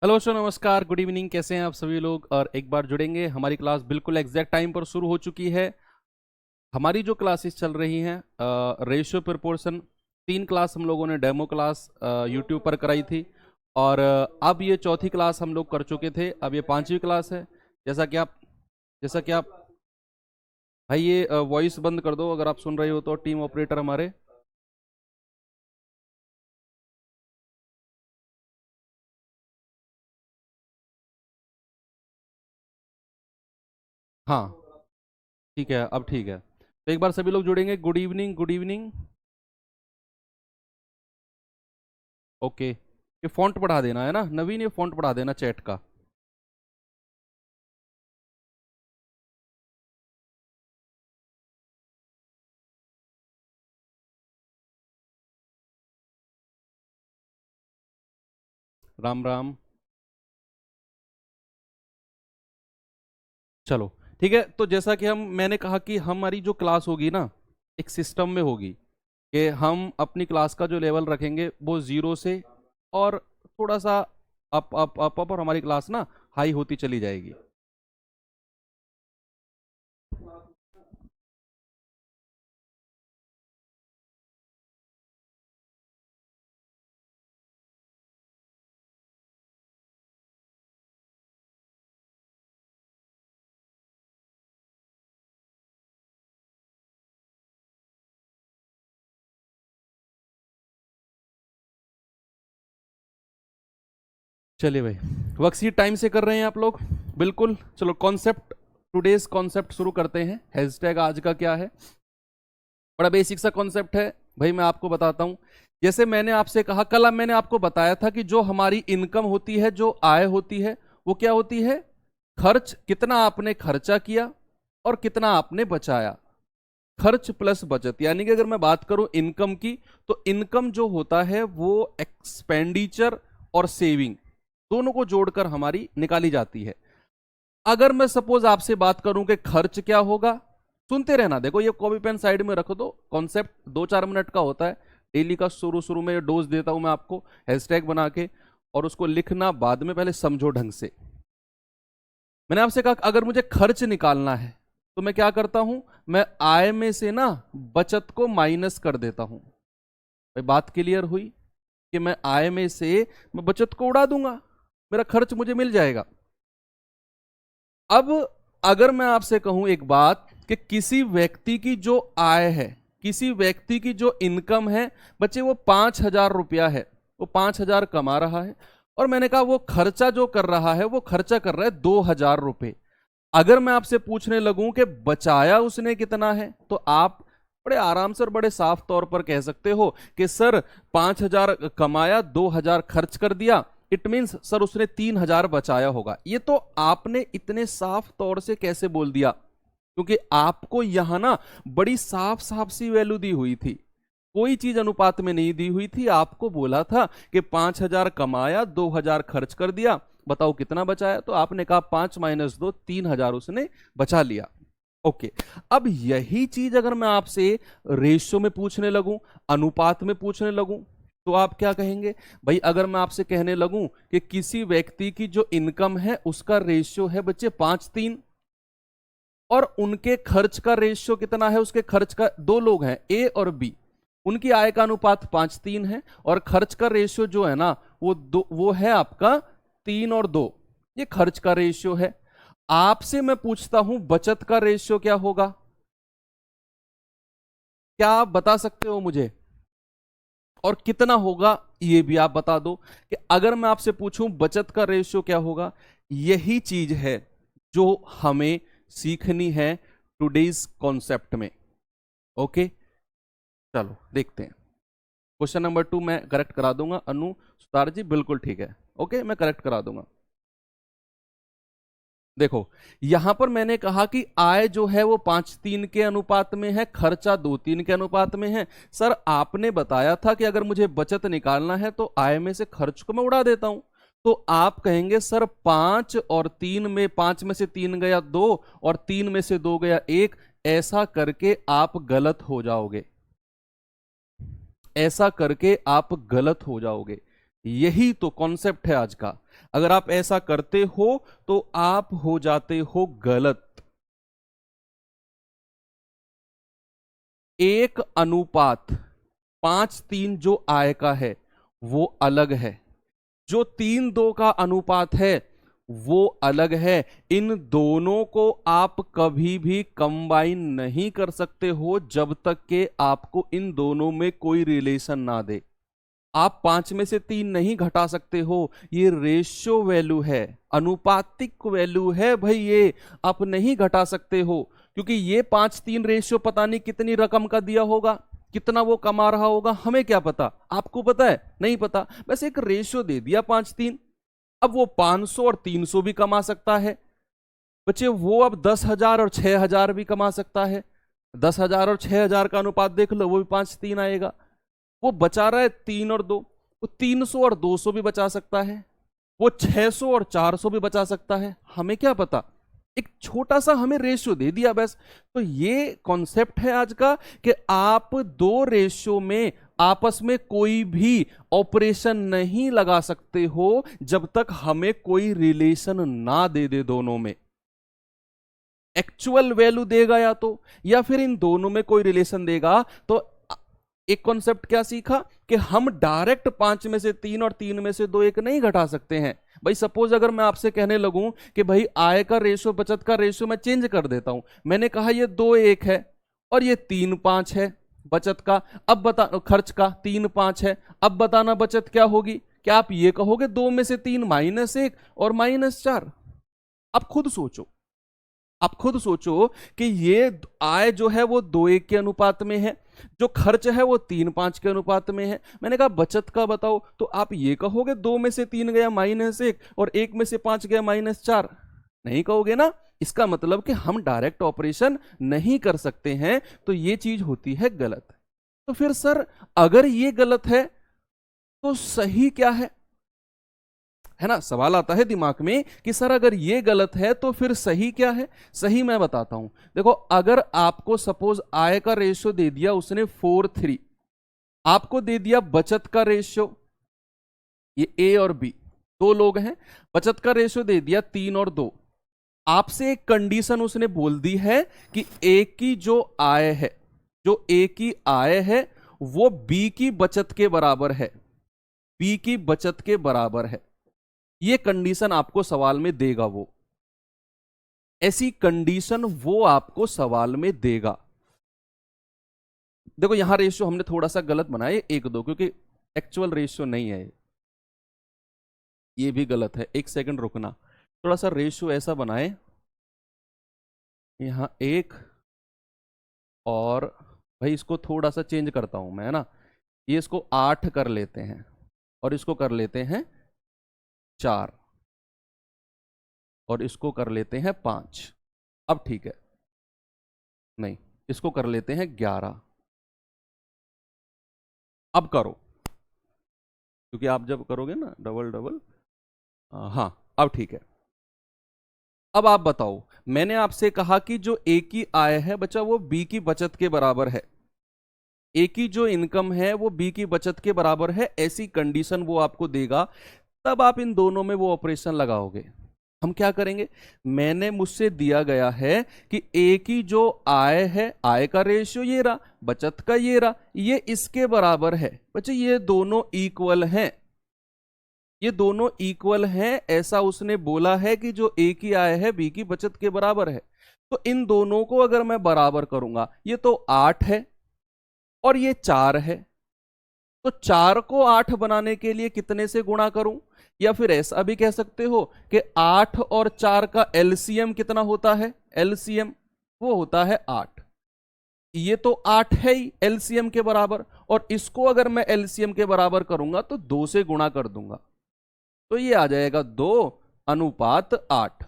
Hello sir, नमस्कार, good evening. कैसे हैं आप सभी लोग? और एक बार जुड़ेंगे। हमारी क्लास बिल्कुल एग्जैक्ट टाइम पर शुरू हो चुकी है। हमारी जो क्लासेस चल रही हैं, रेशियो प्रोपोर्शन, 3 क्लास हम लोगों ने डेमो क्लास यूट्यूब पर कराई थी। और अब ये चौथी क्लास हम लोग कर चुके थे। अब ये 5वीं क्लास है। जैसा कि आप भाई, ये वॉइस बंद कर दो अगर आप सुन रहे हो तो, टीम ऑपरेटर हमारे। हाँ, ठीक है, अब ठीक है। तो एक बार सभी लोग जुड़ेंगे। Good evening, good evening. Okay, ये फॉन्ट बढ़ा देना है ना नवीन, ये फॉन्ट बढ़ा देना चैट का। राम राम। चलो, ठीक है। तो जैसा कि मैंने कहा कि हमारी जो क्लास होगी ना, एक सिस्टम में होगी कि हम अपनी क्लास का जो लेवल रखेंगे वो 0 से और थोड़ा सा अप अप अप अप, और हमारी क्लास ना हाई होती चली जाएगी। चलिए भाई, वर्कशीट टाइम से कर रहे हैं आप लोग? बिल्कुल। चलो, कॉन्सेप्ट, टुडेज कॉन्सेप्ट शुरू करते हैं। हैशटैग आज का क्या है? बड़ा बेसिक सा कॉन्सेप्ट है भाई, मैं आपको बताता हूं। जैसे मैंने आपसे कहा कल, मैंने आपको बताया था कि जो हमारी इनकम होती है, जो आय होती है, वो क्या होती है? खर्च, कितना आपने खर्चा किया और कितना आपने बचाया। खर्च प्लस बचत। यानी कि अगर मैं बात करूं इनकम की, तो इनकम जो होता है वो एक्सपेंडिचर और सेविंग दोनों को जोड़कर हमारी निकाली जाती है। अगर मैं सपोज आपसे बात करूं कि खर्च क्या होगा, सुनते रहना। देखो, ये कॉपी पेन साइड में रख दो। कॉन्सेप्ट 2-4 मिनट का होता है डेली का। शुरू शुरू में डोज देता हूं मैं आपको हैशटैग बना के, और उसको लिखना बाद में, पहले समझो ढंग से। मैंने आपसे कहा अगर मुझे खर्च निकालना है तो मैं क्या करता हूं? मैं आय में से ना बचत को माइनस कर देता हूं। भाई, बात क्लियर हुई कि मैं आय में से मैं बचत को उड़ा दूंगा, मेरा खर्च मुझे मिल जाएगा। अब अगर मैं आपसे कहूं एक बात, कि किसी व्यक्ति की जो आय है, किसी व्यक्ति की जो इनकम है बच्चे, वो 5,000 रुपया है, वो 5,000 कमा रहा है, और मैंने कहा वो खर्चा जो कर रहा है वो खर्चा कर रहा है 2,000 रुपये। अगर मैं आपसे पूछने लगूं कि बचाया उसने कितना है, तो आप बड़े आराम से और बड़े साफ तौर पर कह सकते हो कि सर 5,000 कमाया, 2,000 खर्च कर दिया। इट मीन्स सर उसने 3,000 बचाया होगा। ये तो आपने इतने साफ तौर से कैसे बोल दिया? क्योंकि आपको यहां ना बड़ी साफ साफ सी वैल्यू दी हुई थी, कोई चीज अनुपात में नहीं दी हुई थी। आपको बोला था कि 5,000 कमाया, 2,000 खर्च कर दिया, बताओ कितना बचाया? तो आपने कहा 5 - 2, 3,000 उसने बचा लिया। ओके। अब यही चीज अगर मैं आपसे रेशियो में पूछने लगूं, अनुपात में पूछने लगूं, तो आप क्या कहेंगे? भाई, अगर मैं आपसे कहने लगूं कि किसी व्यक्ति की जो इनकम है उसका रेशियो है बच्चे 5:3, और उनके खर्च का रेशियो कितना है? उसके खर्च का, दो लोग हैं ए और बी, उनकी आय का अनुपात 5:3 है, और खर्च का रेशियो जो है ना वो है आपका 3 और 2। ये खर्च का रेशियो है। आपसे मैं पूछता हूं बचत का रेशियो क्या होगा? क्या आप बता सकते हो मुझे? और कितना होगा ये भी आप बता दो। कि अगर मैं आपसे पूछूं बचत का रेशियो क्या होगा, यही चीज है जो हमें सीखनी है टुडेज कॉन्सेप्ट में। ओके, चलो देखते हैं। क्वेश्चन नंबर 2 मैं करेक्ट करा दूंगा। अनु सुतार जी, बिल्कुल ठीक है। ओके, मैं करेक्ट करा दूंगा। देखो, यहां पर मैंने कहा कि आय जो है वो 5:3 के अनुपात में है, खर्चा 2:3 के अनुपात में है। सर, आपने बताया था कि अगर मुझे बचत निकालना है तो आय में से खर्च को मैं उड़ा देता हूं। तो आप कहेंगे सर 5 और 3 में, 5 में से 3 गया 2, और 3 में से 2 गया 1। ऐसा करके आप गलत हो जाओगे, ऐसा करके आप गलत हो जाओगे। यही तो कॉन्सेप्ट है आज का। अगर आप ऐसा करते हो तो आप हो जाते हो गलत। 1:5:3 जो आय का है वो अलग है, जो 3:2 का अनुपात है वो अलग है। इन दोनों को आप कभी भी कंबाइन नहीं कर सकते हो जब तक कि आपको इन दोनों में कोई रिलेशन ना दे। आप 5 में से 3 नहीं घटा सकते हो, ये रेशियो वैल्यू है, अनुपातिक वैल्यू है भाई, ये आप नहीं घटा सकते हो। क्योंकि ये 5:3 रेशियो पता नहीं कितनी रकम का दिया होगा, कितना वो कमा रहा होगा, हमें क्या पता। आपको पता है? नहीं पता। बस एक रेशियो दे दिया 5:3। अब वो 500 और 300 भी कमा सकता है बच्चे, वो अब 10,000 और 6,000 भी कमा सकता है। 10,000 और 6,000 का अनुपात देख लो, वो भी 5:3 आएगा। वो बचा रहा है 3 और 2, वो 300 और 200 भी बचा सकता है, वो 600 और 400 भी बचा सकता है, हमें क्या पता। एक छोटा सा हमें रेशियो दे दिया बस। तो ये कॉन्सेप्ट है आज का कि आप दो रेशियो में आपस में कोई भी ऑपरेशन नहीं लगा सकते हो जब तक हमें कोई रिलेशन ना दे दे दोनों में। एक्चुअल वैल्यू देगा या फिर इन दोनों में कोई रिलेशन देगा। तो एक कॉन्सेप्ट क्या सीखा कि हम डायरेक्ट 5 में से 3 और 3 में से 2 एक नहीं घटा सकते हैं। भाई सपोज अगर मैं आपसे कहने लगूं कि भाई आय का रेशियो बचत का रेशियो मैं चेंज कर देता हूं, मैंने कहा ये 2:1 है और ये 3:5 है बचत का, अब बता खर्च का 3:5 है, अब बताना बचत क्या होगी। क्या आप ये कहोगे 2 में से 3 -1 और -4? आप खुद सोचो, आप खुद सोचो कि ये आय जो है वो 2:1 के अनुपात में है, जो खर्च है वो 3:5 के अनुपात में है। मैंने कहा बचत का बताओ, तो आप ये कहोगे 2 में से 3 गया -1 और 1 में से 5 गया -4? नहीं कहोगे ना। इसका मतलब कि हम डायरेक्ट ऑपरेशन नहीं कर सकते हैं, तो ये चीज होती है गलत। तो फिर सर अगर ये गलत है तो सही क्या है ना, सवाल आता है दिमाग में कि सर अगर ये गलत है तो फिर सही क्या है। सही मैं बताता हूं। देखो, अगर आपको सपोज आय का रेशियो दे दिया उसने 4:3, आपको दे दिया बचत का रेशियो, ये ए और बी दो लोग हैं, बचत का रेशियो दे दिया 3 और 2। आपसे एक कंडीशन उसने बोल दी है कि ए की जो आय है, जो ए की आय है वो बी की बचत के बराबर है, बी की बचत के बराबर है। ये कंडीशन आपको सवाल में देगा, वो ऐसी कंडीशन वो आपको सवाल में देगा। देखो यहां रेशियो हमने थोड़ा सा गलत बनाया 1:2, क्योंकि एक्चुअल रेशियो नहीं है, ये भी गलत है। एक सेकंड रुकना, थोड़ा सा रेशियो ऐसा बनाए, यहां 1 और भाई इसको थोड़ा सा चेंज करता हूं मैं, है ना, ये इसको 8 कर लेते हैं और इसको कर लेते हैं 4 और इसको कर लेते हैं 5। अब ठीक है, नहीं इसको कर लेते हैं 11। अब करो, क्योंकि आप जब करोगे ना डबल डबल, हाँ अब ठीक है। अब आप बताओ, मैंने आपसे कहा कि जो ए की आय है बच्चा वो बी की बचत के बराबर है, ए की जो इनकम है वो बी की बचत के बराबर है, ऐसी कंडीशन वो आपको देगा। तब आप इन दोनों में वो ऑपरेशन लगाओगे। हम क्या करेंगे, मैंने मुझसे दिया गया है कि ए की जो आय है, आय का रेशियो ये रहा, बचत का ये रहा, ये इसके बराबर है। बच्चे ये दोनों इक्वल हैं, ये दोनों इक्वल हैं, ऐसा उसने बोला है कि जो ए की आय है बी की बचत के बराबर है। तो इन दोनों को अगर मैं बराबर करूंगा, ये तो 8 है और ये 4 है, तो 4 को 8 बनाने के लिए कितने से गुणा करूं। या फिर ऐसा भी कह सकते हो कि 8 और 4 का एलसीएम कितना होता है, एलसीएम वो होता है 8। ये तो 8 है ही एलसीएम के बराबर, और इसको अगर मैं एलसीएम के बराबर करूंगा तो 2 से गुणा कर दूंगा, तो ये आ जाएगा 2:8।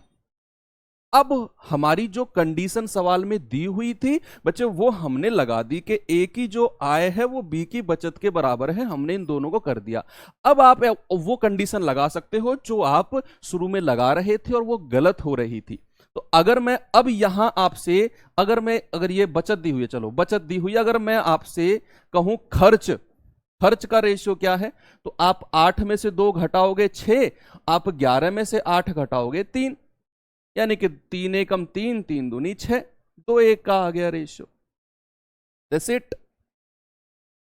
अब हमारी जो कंडीशन सवाल में दी हुई थी बच्चे, वो हमने लगा दी कि ए की जो आय है वो बी की बचत के बराबर है, हमने इन दोनों को कर दिया। अब आप वो कंडीशन लगा सकते हो जो आप शुरू में लगा रहे थे और वो गलत हो रही थी। तो अगर मैं अब यहां आपसे, अगर ये बचत दी हुई है, चलो बचत दी हुई, अगर मैं आपसे कहूं खर्च, खर्च का रेशियो क्या है, तो आप 8 में से 2 घटाओगे 6, आप 11 में से 8 घटाओगे 3, यानी कि 3 एकम 3, 3 दूनी 6, 2 1 का आ गया रेशियो। That's it.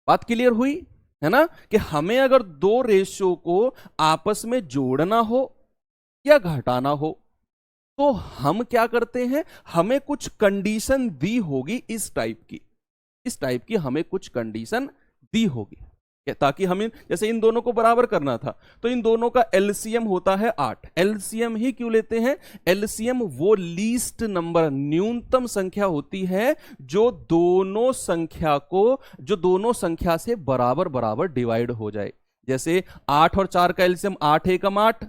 बात क्लियर हुई है ना, कि हमें अगर दो रेशियो को आपस में जोड़ना हो या घटाना हो तो हम क्या करते हैं, हमें कुछ कंडीशन दी होगी इस टाइप की हमें कुछ कंडीशन दी होगी, ताकि हमें जैसे इन दोनों को बराबर करना था तो इन दोनों का एलसीएम होता है 8। एलसीएम ही क्यों लेते हैं, एलसीएम वो लीस्ट नंबर, न्यूनतम संख्या होती है जो दोनों संख्या से बराबर बराबर डिवाइड हो जाए। जैसे 8 और 4 का एलसीएम 8 एकम 8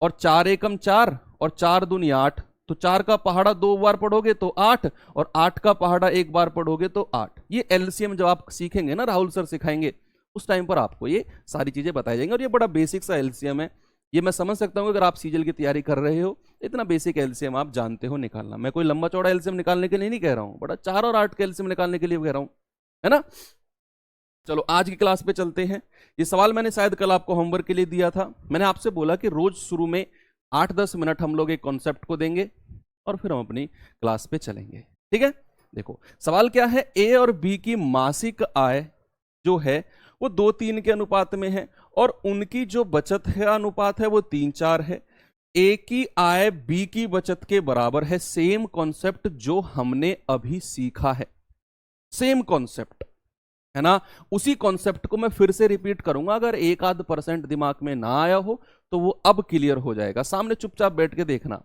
और 4 एकम 4 और 4 दूनी 8, तो 4 का पहाड़ा 2 बार पढ़ोगे तो 8 और 8 का पहाड़ा 1 बार पढ़ोगे तो 8। ये एलसीएम जब आप सीखेंगे ना, राहुल सर सिखाएंगे, उस टाइम पर आपको ये सारी चीजें बताई जाएंगी। और ये बड़ा बेसिक सा एलसीएम है, ये मैं समझ सकता हूं अगर आप सीजीएल की तैयारी कर रहे हो, इतना बेसिक एलसीएम आप जानते हो निकालना। मैं कोई लंबा चौड़ा एलसीएम निकालने के लिए नहीं कह रहा हूं, बड़ा 4 और 8 का एलसीएम निकालने के लिए कह रहा हूं, है ना। चलो आज की क्लास पे चलते हैं। ये सवाल मैंने शायद कल आपको होमवर्क के लिए दिया था। मैंने आपसे बोला कि रोज शुरू में 8-10 मिनट हम लोग एक कॉन्सेप्ट को देंगे और फिर हम अपनी क्लास पे चलेंगे, ठीक है। देखो सवाल क्या है, ए और बी की मासिक आय जो है वो 2-3 के अनुपात में है और उनकी जो बचत है अनुपात है वो 3-4 है। ए की आय बी की बचत के बराबर है। सेम कॉन्सेप्ट जो हमने अभी सीखा है, सेम कॉन्सेप्ट है ना, उसी कॉन्सेप्ट को मैं फिर से रिपीट करूंगा। अगर 1-8% दिमाग में ना आया हो तो वो अब क्लियर हो जाएगा। सामने चुपचाप बैठ के देखना,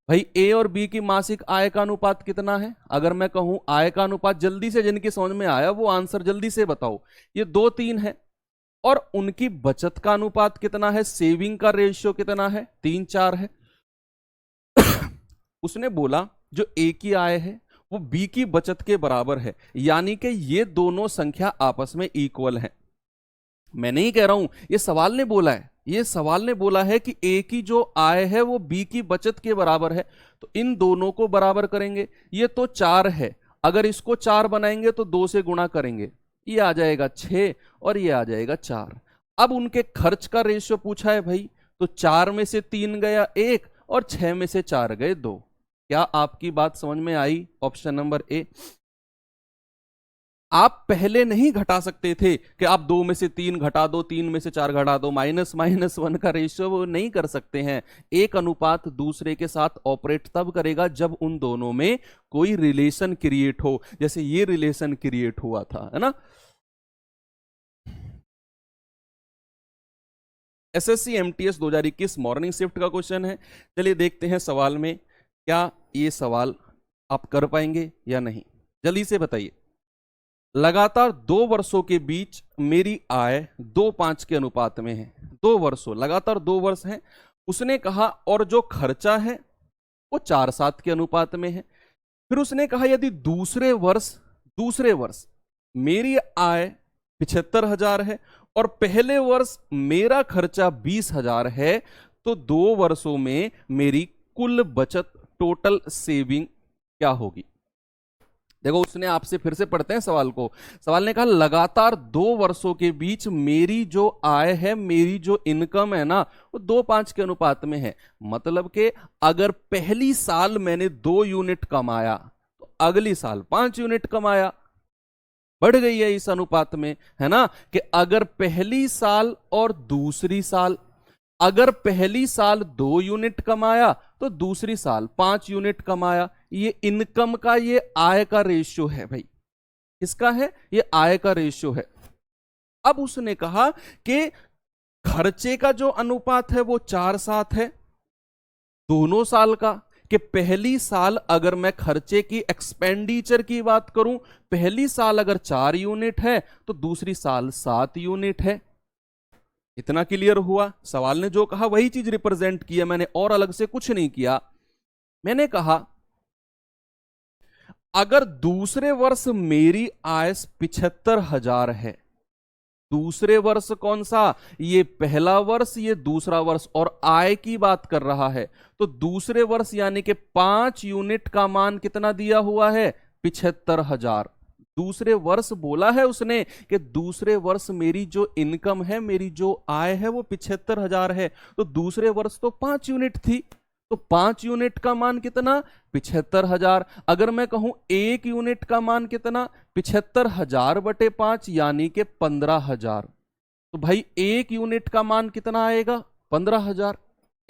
भाई ए और बी की मासिक आय का अनुपात कितना है। अगर मैं कहूं आय का अनुपात, जल्दी से जिनकी समझ में आया वो आंसर जल्दी से बताओ। ये 2-3 है। और उनकी बचत का अनुपात कितना है, सेविंग का रेशियो कितना है, 3-4 है। उसने बोला जो ए की आय है वो बी की बचत के बराबर है, यानी कि ये दोनों संख्या आपस में इक्वल है। मैं नहीं कह रहा हूं, ये सवाल ने बोला है, ये सवाल ने बोला है कि ए की जो आय है वो बी की बचत के बराबर है, तो इन दोनों को बराबर करेंगे। ये तो 4 है, अगर इसको 4 बनाएंगे तो 2 से गुणा करेंगे, ये आ जाएगा 6 और ये आ जाएगा 4। अब उनके खर्च का रेशियो पूछा है भाई, तो 4 में से 3 गया 1 और 6 में से 4 गए 2। क्या आपकी बात समझ में आई? Option number A. आप पहले नहीं घटा सकते थे कि आप 2 में से 3 घटा दो, 3 में से 4 घटा दो, -1 का रेशियो वो नहीं कर सकते हैं। एक अनुपात दूसरे के साथ ऑपरेट तब करेगा जब उन दोनों में कोई रिलेशन क्रिएट हो, जैसे ये रिलेशन क्रिएट हुआ था, है ना। एसएससी एमटीएस 2021 मॉर्निंग शिफ्ट का क्वेश्चन है। चलिए देखते हैं सवाल में, क्या ये सवाल आप कर पाएंगे या नहीं, जल्दी से बताइए। लगातार 2 वर्षों के बीच मेरी आय 2-5 के अनुपात में है। 2 वर्षों, लगातार 2 वर्ष हैं। उसने कहा और जो खर्चा है वो 4-7 के अनुपात में है। फिर उसने कहा यदि दूसरे वर्ष मेरी आय 75,000 है और पहले वर्ष मेरा खर्चा 20,000 है, तो 2 वर्षों में मेरी कुल बचत, टोटल सेविंग क्या होगी। देखो उसने आपसे, फिर से पढ़ते हैं सवाल को। सवाल ने कहा लगातार 2 वर्षों के बीच मेरी जो आय है, मेरी जो इनकम है ना, वो 2-5 के अनुपात में है। मतलब कि अगर पहली साल मैंने 2 यूनिट कमाया तो अगली साल 5 यूनिट कमाया, बढ़ गई है इस अनुपात में, है ना। कि अगर पहली साल और दूसरी साल, अगर पहली साल 2 यूनिट कमाया तो दूसरी साल 5 यूनिट कमाया, ये इनकम का, ये आय का रेशियो है भाई। किसका है? ये आय का रेशियो है। अब उसने कहा कि खर्चे का जो अनुपात है वो 4-7 है दोनों साल का। कि पहली साल अगर मैं खर्चे की, एक्सपेंडिचर की बात करूं, पहली साल अगर 4 यूनिट है तो दूसरी साल 7 यूनिट है। इतना क्लियर हुआ। सवाल ने जो कहा वही चीज रिप्रेजेंट किया मैंने, और अलग से कुछ नहीं किया। मैंने कहा अगर दूसरे वर्ष मेरी आय 75,000 है, दूसरे वर्ष कौन सा, ये पहला वर्ष, ये दूसरा वर्ष, और आय की बात कर रहा है, तो दूसरे वर्ष यानी कि 5 यूनिट का मान कितना दिया हुआ है, 75,000। दूसरे वर्ष बोला है उसने कि दूसरे वर्ष मेरी जो इनकम है, मेरी जो आय है वो 75,000 है, तो दूसरे वर्ष तो 5 यूनिट थी, तो 5 यूनिट का मान कितना? 75,000। अगर मैं कहूं 1 यूनिट का मान कितना? 75,000 बटे 5 यानी कि 15,000। तो भाई 1 यूनिट का मान कितना आएगा? 15,000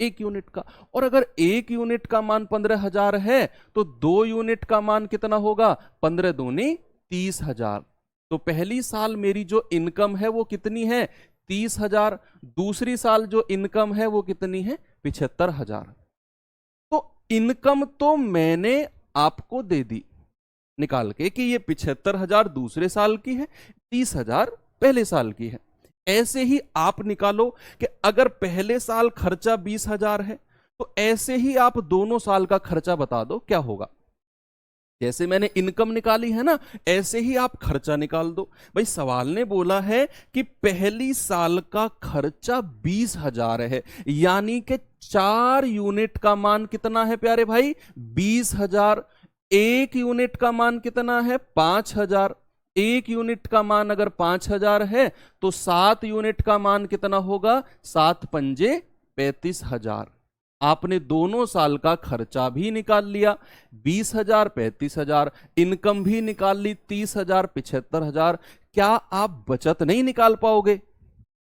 1 यूनिट का। और अगर 1 यूनिट का मान 15,000 है तो 2 यूनिट का मान कितना होगा? 15 दूनी 30,000। तो पहली साल मेरी जो इनकम है वो कितनी है? 30,000। दूसरी साल जो इनकम है वो कितनी है? 75,000। तो इनकम तो मैंने आपको दे दी निकाल के कि ये 75,000 दूसरे साल की है, 30,000 पहले साल की है। ऐसे ही आप निकालो कि अगर पहले साल खर्चा 20,000 है तो ऐसे ही आप दोनों साल का खर्चा बता दो क्या होगा। जैसे मैंने इनकम निकाली है ना, ऐसे ही आप खर्चा निकाल दो। भाई सवाल ने बोला है कि पहली साल का खर्चा 20,000 है, यानी कि 4 यूनिट का मान कितना है प्यारे भाई? 20,000। 1 यूनिट का मान कितना है? 5,000। 1 यूनिट का मान अगर 5,000 है तो 7 यूनिट का मान कितना होगा? 7 पंजे 35,000। आपने दोनों साल का खर्चा भी निकाल लिया, 20,000 35,000, इनकम भी निकाल ली 30,000 75,000। क्या आप बचत नहीं निकाल पाओगे?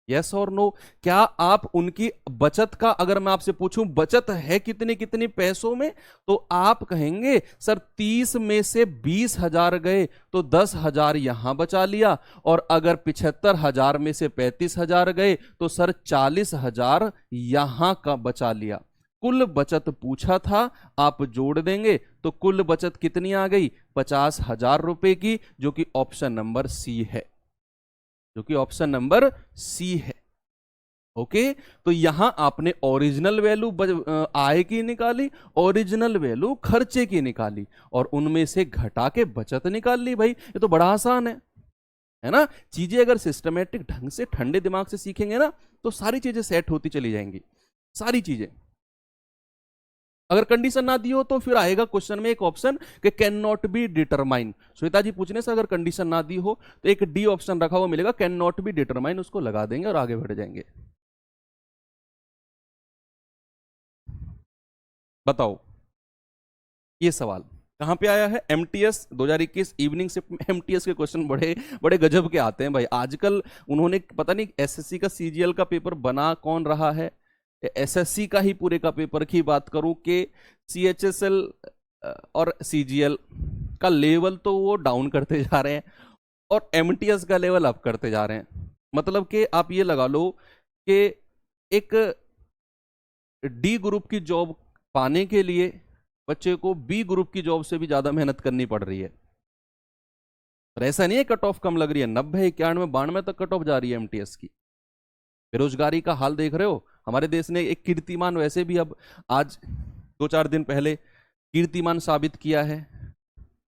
यस और नो? क्या आप उनकी बचत का, अगर मैं आपसे पूछूं बचत है कितनी कितनी पैसों में, तो आप कहेंगे सर 30 में से 20,000 गए तो 10,000 यहां बचा लिया, और अगर 75,000 में से 35,000 गए तो सर 40,000 यहां का बचा लिया। कुल बचत पूछा था, आप जोड़ देंगे तो कुल बचत कितनी आ गई? 50,000 रुपए की, जो कि ऑप्शन नंबर सी है, जो कि ऑप्शन नंबर सी है। ओके, तो यहां आपने ओरिजिनल वैल्यू आय की निकाली, ओरिजिनल वैल्यू खर्चे की निकाली, और उनमें से घटा के बचत निकाल ली। भाई ये तो बड़ा आसान है ना? चीजें अगर सिस्टमेटिक ढंग से ठंडे दिमाग से सीखेंगे ना तो सारी चीजें सेट होती चली जाएंगी, सारी चीजें। अगर कंडीशन ना दी हो तो फिर आएगा क्वेश्चन में एक ऑप्शन कि can not be determine. Shweta ji पूछने से अगर कंडीशन ना दी हो तो एक डी ऑप्शन रखा हुआ मिलेगा, कैन नॉट बी डिटरमाइन, उसको लगा देंगे और आगे बढ़ जाएंगे। बताओ ये सवाल कहां पे आया है? एमटीएस 2021 इवनिंग शिफ्ट में एमटीएस के क्वेश्चन बड़े बड़े गजब के आते हैं भाई आजकल। उन्होंने पता नहीं एसएससी का सीजीएल का पेपर बना कौन रहा है, एसएससी का ही पूरे का पेपर की बात करूं कि सीएचएसएल और सीजीएल का लेवल तो वो डाउन करते जा रहे हैं और एमटीएस का लेवल अप करते जा रहे हैं। मतलब कि आप ये लगा लो कि एक डी ग्रुप की जॉब पाने के लिए बच्चे को बी ग्रुप की जॉब से भी ज्यादा मेहनत करनी पड़ रही है। पर ऐसा नहीं है कट ऑफ कम लग रही है, 90 91 92 तक कट ऑफ जा रही है एमटीएस की। बेरोजगारी का हाल देख रहे हो, हमारे देश ने एक कीर्तिमान वैसे भी अब आज 2-4 दिन पहले कीर्तिमान साबित किया है।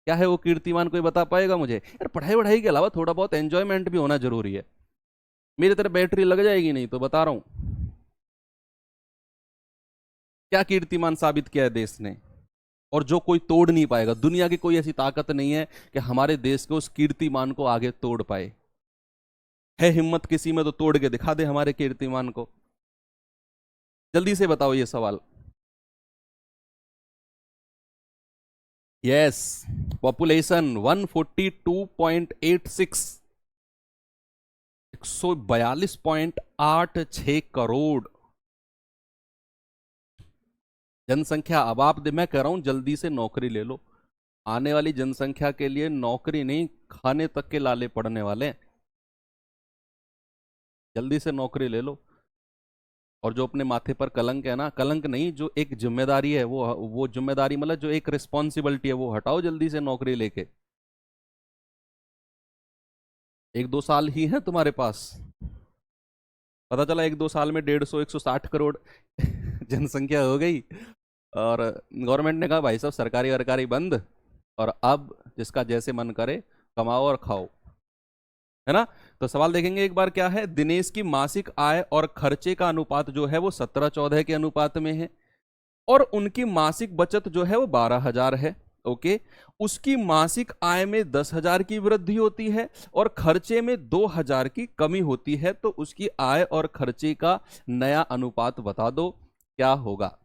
क्या है वो कीर्तिमान, कोई बता पाएगा मुझे? यार पढ़ाई वढ़ाई के अलावा थोड़ा बहुत एंजॉयमेंट भी होना जरूरी है। मेरी तरह बैटरी लग जाएगी नहीं तो बता रहा हूं। क्या कीर्तिमान साबित किया है देश ने, और जो कोई तोड़ नहीं पाएगा। दुनिया की कोई ऐसी ताकत नहीं है कि हमारे देश के उस कीर्तिमान को आगे तोड़ पाए। है हिम्मत किसी में तो तोड़ के दिखा दे हमारे कीर्तिमान को। जल्दी से बताओ ये सवाल। यस, पॉपुलेशन 142.86, 142.86 करोड़ जनसंख्या। अब आप, मैं कह रहा हूं जल्दी से नौकरी ले लो। आने वाली जनसंख्या के लिए नौकरी नहीं, खाने तक के लाले पड़ने वाले हैं। जल्दी से नौकरी ले लो। और जो अपने माथे पर कलंक है ना, कलंक नहीं, जो एक जिम्मेदारी है, वो जिम्मेदारी मतलब जो एक रिस्पॉन्सिबिलिटी है वो हटाओ जल्दी से नौकरी लेके। 1-2 साल ही है तुम्हारे पास। पता चला 1-2 साल में 150 160 करोड़ जनसंख्या हो गई, और गवर्नमेंट ने कहा भाई साहब सरकारी वरकारी बंद, और अब जिसका जैसे मन करे कमाओ और खाओ, है ना? तो सवाल देखेंगे एक बार क्या है। दिनेश की मासिक आय और खर्चे का अनुपात जो है वो 17-14 के अनुपात में है, और उनकी मासिक बचत जो है वो 12,000 है। ओके, उसकी मासिक आय में 10,000 की वृद्धि होती है और खर्चे में 2,000 की कमी होती है, तो उसकी आय और खर्चे का नया अनुपात बता दो, क्या होगा?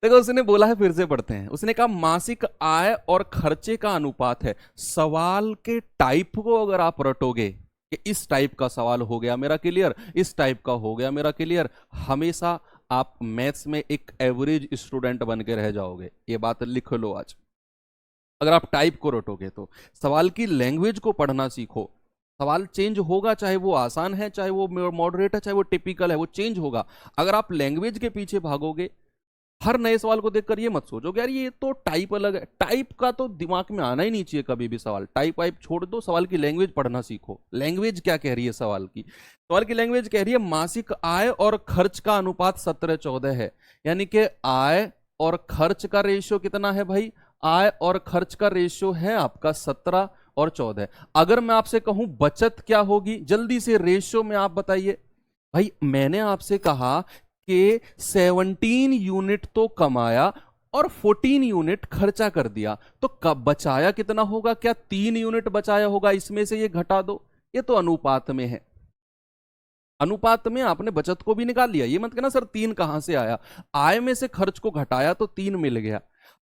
देखो उसने बोला है, फिर से पढ़ते हैं। उसने कहा मासिक आय और खर्चे का अनुपात है। सवाल के टाइप को अगर आप रटोगे कि इस टाइप का सवाल हो गया मेरा क्लियर, इस टाइप का हो गया मेरा क्लियर, हमेशा आप मैथ्स में एक एवरेज स्टूडेंट बन के रह जाओगे। ये बात लिख लो आज। अगर आप टाइप को रटोगे तो सवाल की लैंग्वेज को पढ़ना सीखो। सवाल चेंज होगा, चाहे वो आसान है, चाहे वो मॉडरेट है, चाहे वो टिपिकल है, वो चेंज होगा। अगर आप लैंग्वेज के पीछे भागोगे, हर नए सवाल को देखकर ये मत सोचो कि यार ये तो टाइप अलग है। टाइप का तो दिमाग में आना ही नहीं चाहिए कभी भी। सवाल टाइप वाइप छोड़ दो, सवाल की लैंग्वेज पढ़ना सीखो। लैंग्वेज क्या कह रही है सवाल की? सवाल की लैंग्वेज कह रही है मासिक आय और खर्च का अनुपात 17:14 है। यानी कि आय और खर्च का रेशियो कितना है भाई? आय और खर्च का रेशियो है आपका 17 और 14। अगर मैं आपसे कहूं बचत क्या होगी, जल्दी से रेशियो में आप बताइए। भाई मैंने आपसे कहा कि 17 यूनिट तो कमाया और 14 यूनिट खर्चा कर दिया, तो कब बचाया कितना होगा? क्या 3 यूनिट बचाया होगा? इसमें से ये घटा दो। ये तो अनुपात में है। अनुपात में आपने बचत को भी निकाल लिया। ये मत कहना सर 3 कहां से आया। आय में से खर्च को घटाया तो 3 मिल गया।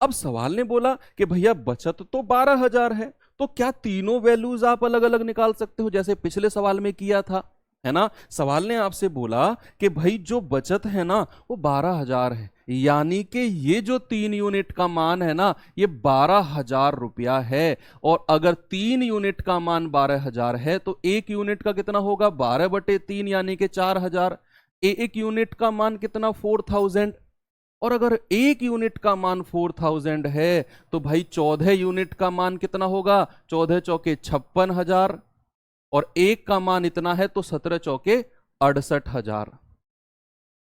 अब सवाल ने बोला कि भैया बचत तो 12,000 है, तो क्या तीनों वैल्यूज आप अलग अलग निकाल सकते हो जैसे पिछले सवाल में किया था, है ना? सवाल ने आपसे बोला कि भाई जो बचत है ना वो 12,000 है, यानी कि ये जो 3 यूनिट का मान है ना ये 12,000 रुपया है। और अगर 3 यूनिट का मान 12,000 है तो 1 यूनिट का कितना होगा? 12/3 यानी कि 4,000। एक यूनिट का मान कितना? 4,000। और अगर 1 यूनिट का मान 4,000 है तो भाई 14 यूनिट का मान कितना होगा? 14 चौके 56,000 और 1 का मान इतना है तो 17 चौके 68,000।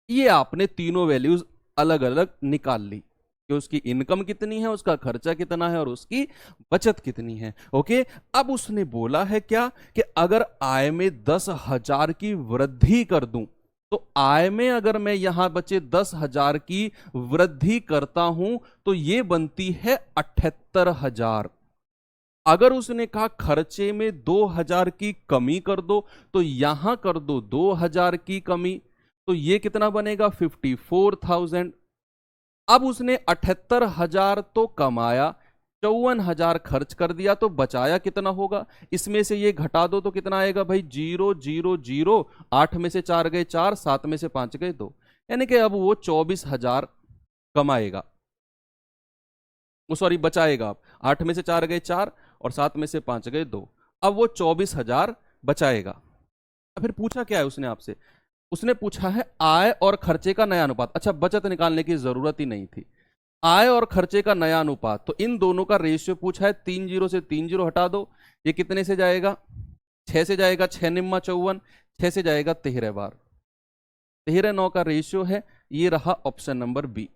ये आपने तीनों वैल्यूज अलग अलग निकाल ली कि उसकी इनकम कितनी है, उसका खर्चा कितना है और उसकी बचत कितनी है। ओके, अब उसने बोला है क्या कि अगर आय में 10,000 की वृद्धि कर दूं, तो आय में अगर मैं यहां बचे 10,000 की वृद्धि करता हूं तो ये बनती है 78,000। अगर उसने कहा खर्चे में 2,000 की कमी कर दो तो यहां कर दो 2,000 की कमी, तो ये कितना बनेगा? 54,000। अब उसने 78,000 तो कमाया, 54,000 खर्च कर दिया, तो बचाया कितना होगा? इसमें से ये घटा दो तो कितना आएगा भाई? 0 0 0। 8 में से 4 गए 4, 7 में से 5 गए 2, यानी कि अब वो 24,000 कमाएगा। वो सॉरी बचाएगा। आप 8 में से 4 गए 4 और 7 में से 5 गए 2, अब वो 24,000 बचाएगा। अब फिर पूछा क्या है उसने आपसे? उसने पूछा है आय और खर्चे का नया अनुपात। अच्छा, बचत निकालने की जरूरत ही नहीं थी। आय और खर्चे का नया अनुपात, तो इन दोनों का रेशियो पूछा है। 3 0 से 3 0 हटा दो, ये कितने से जाएगा? 6 से जाएगा। 6 निम्मा 54, 6 से जाएगा 13 बार। 13:9 का रेशियो है। ये रहा ऑप्शन नंबर बी,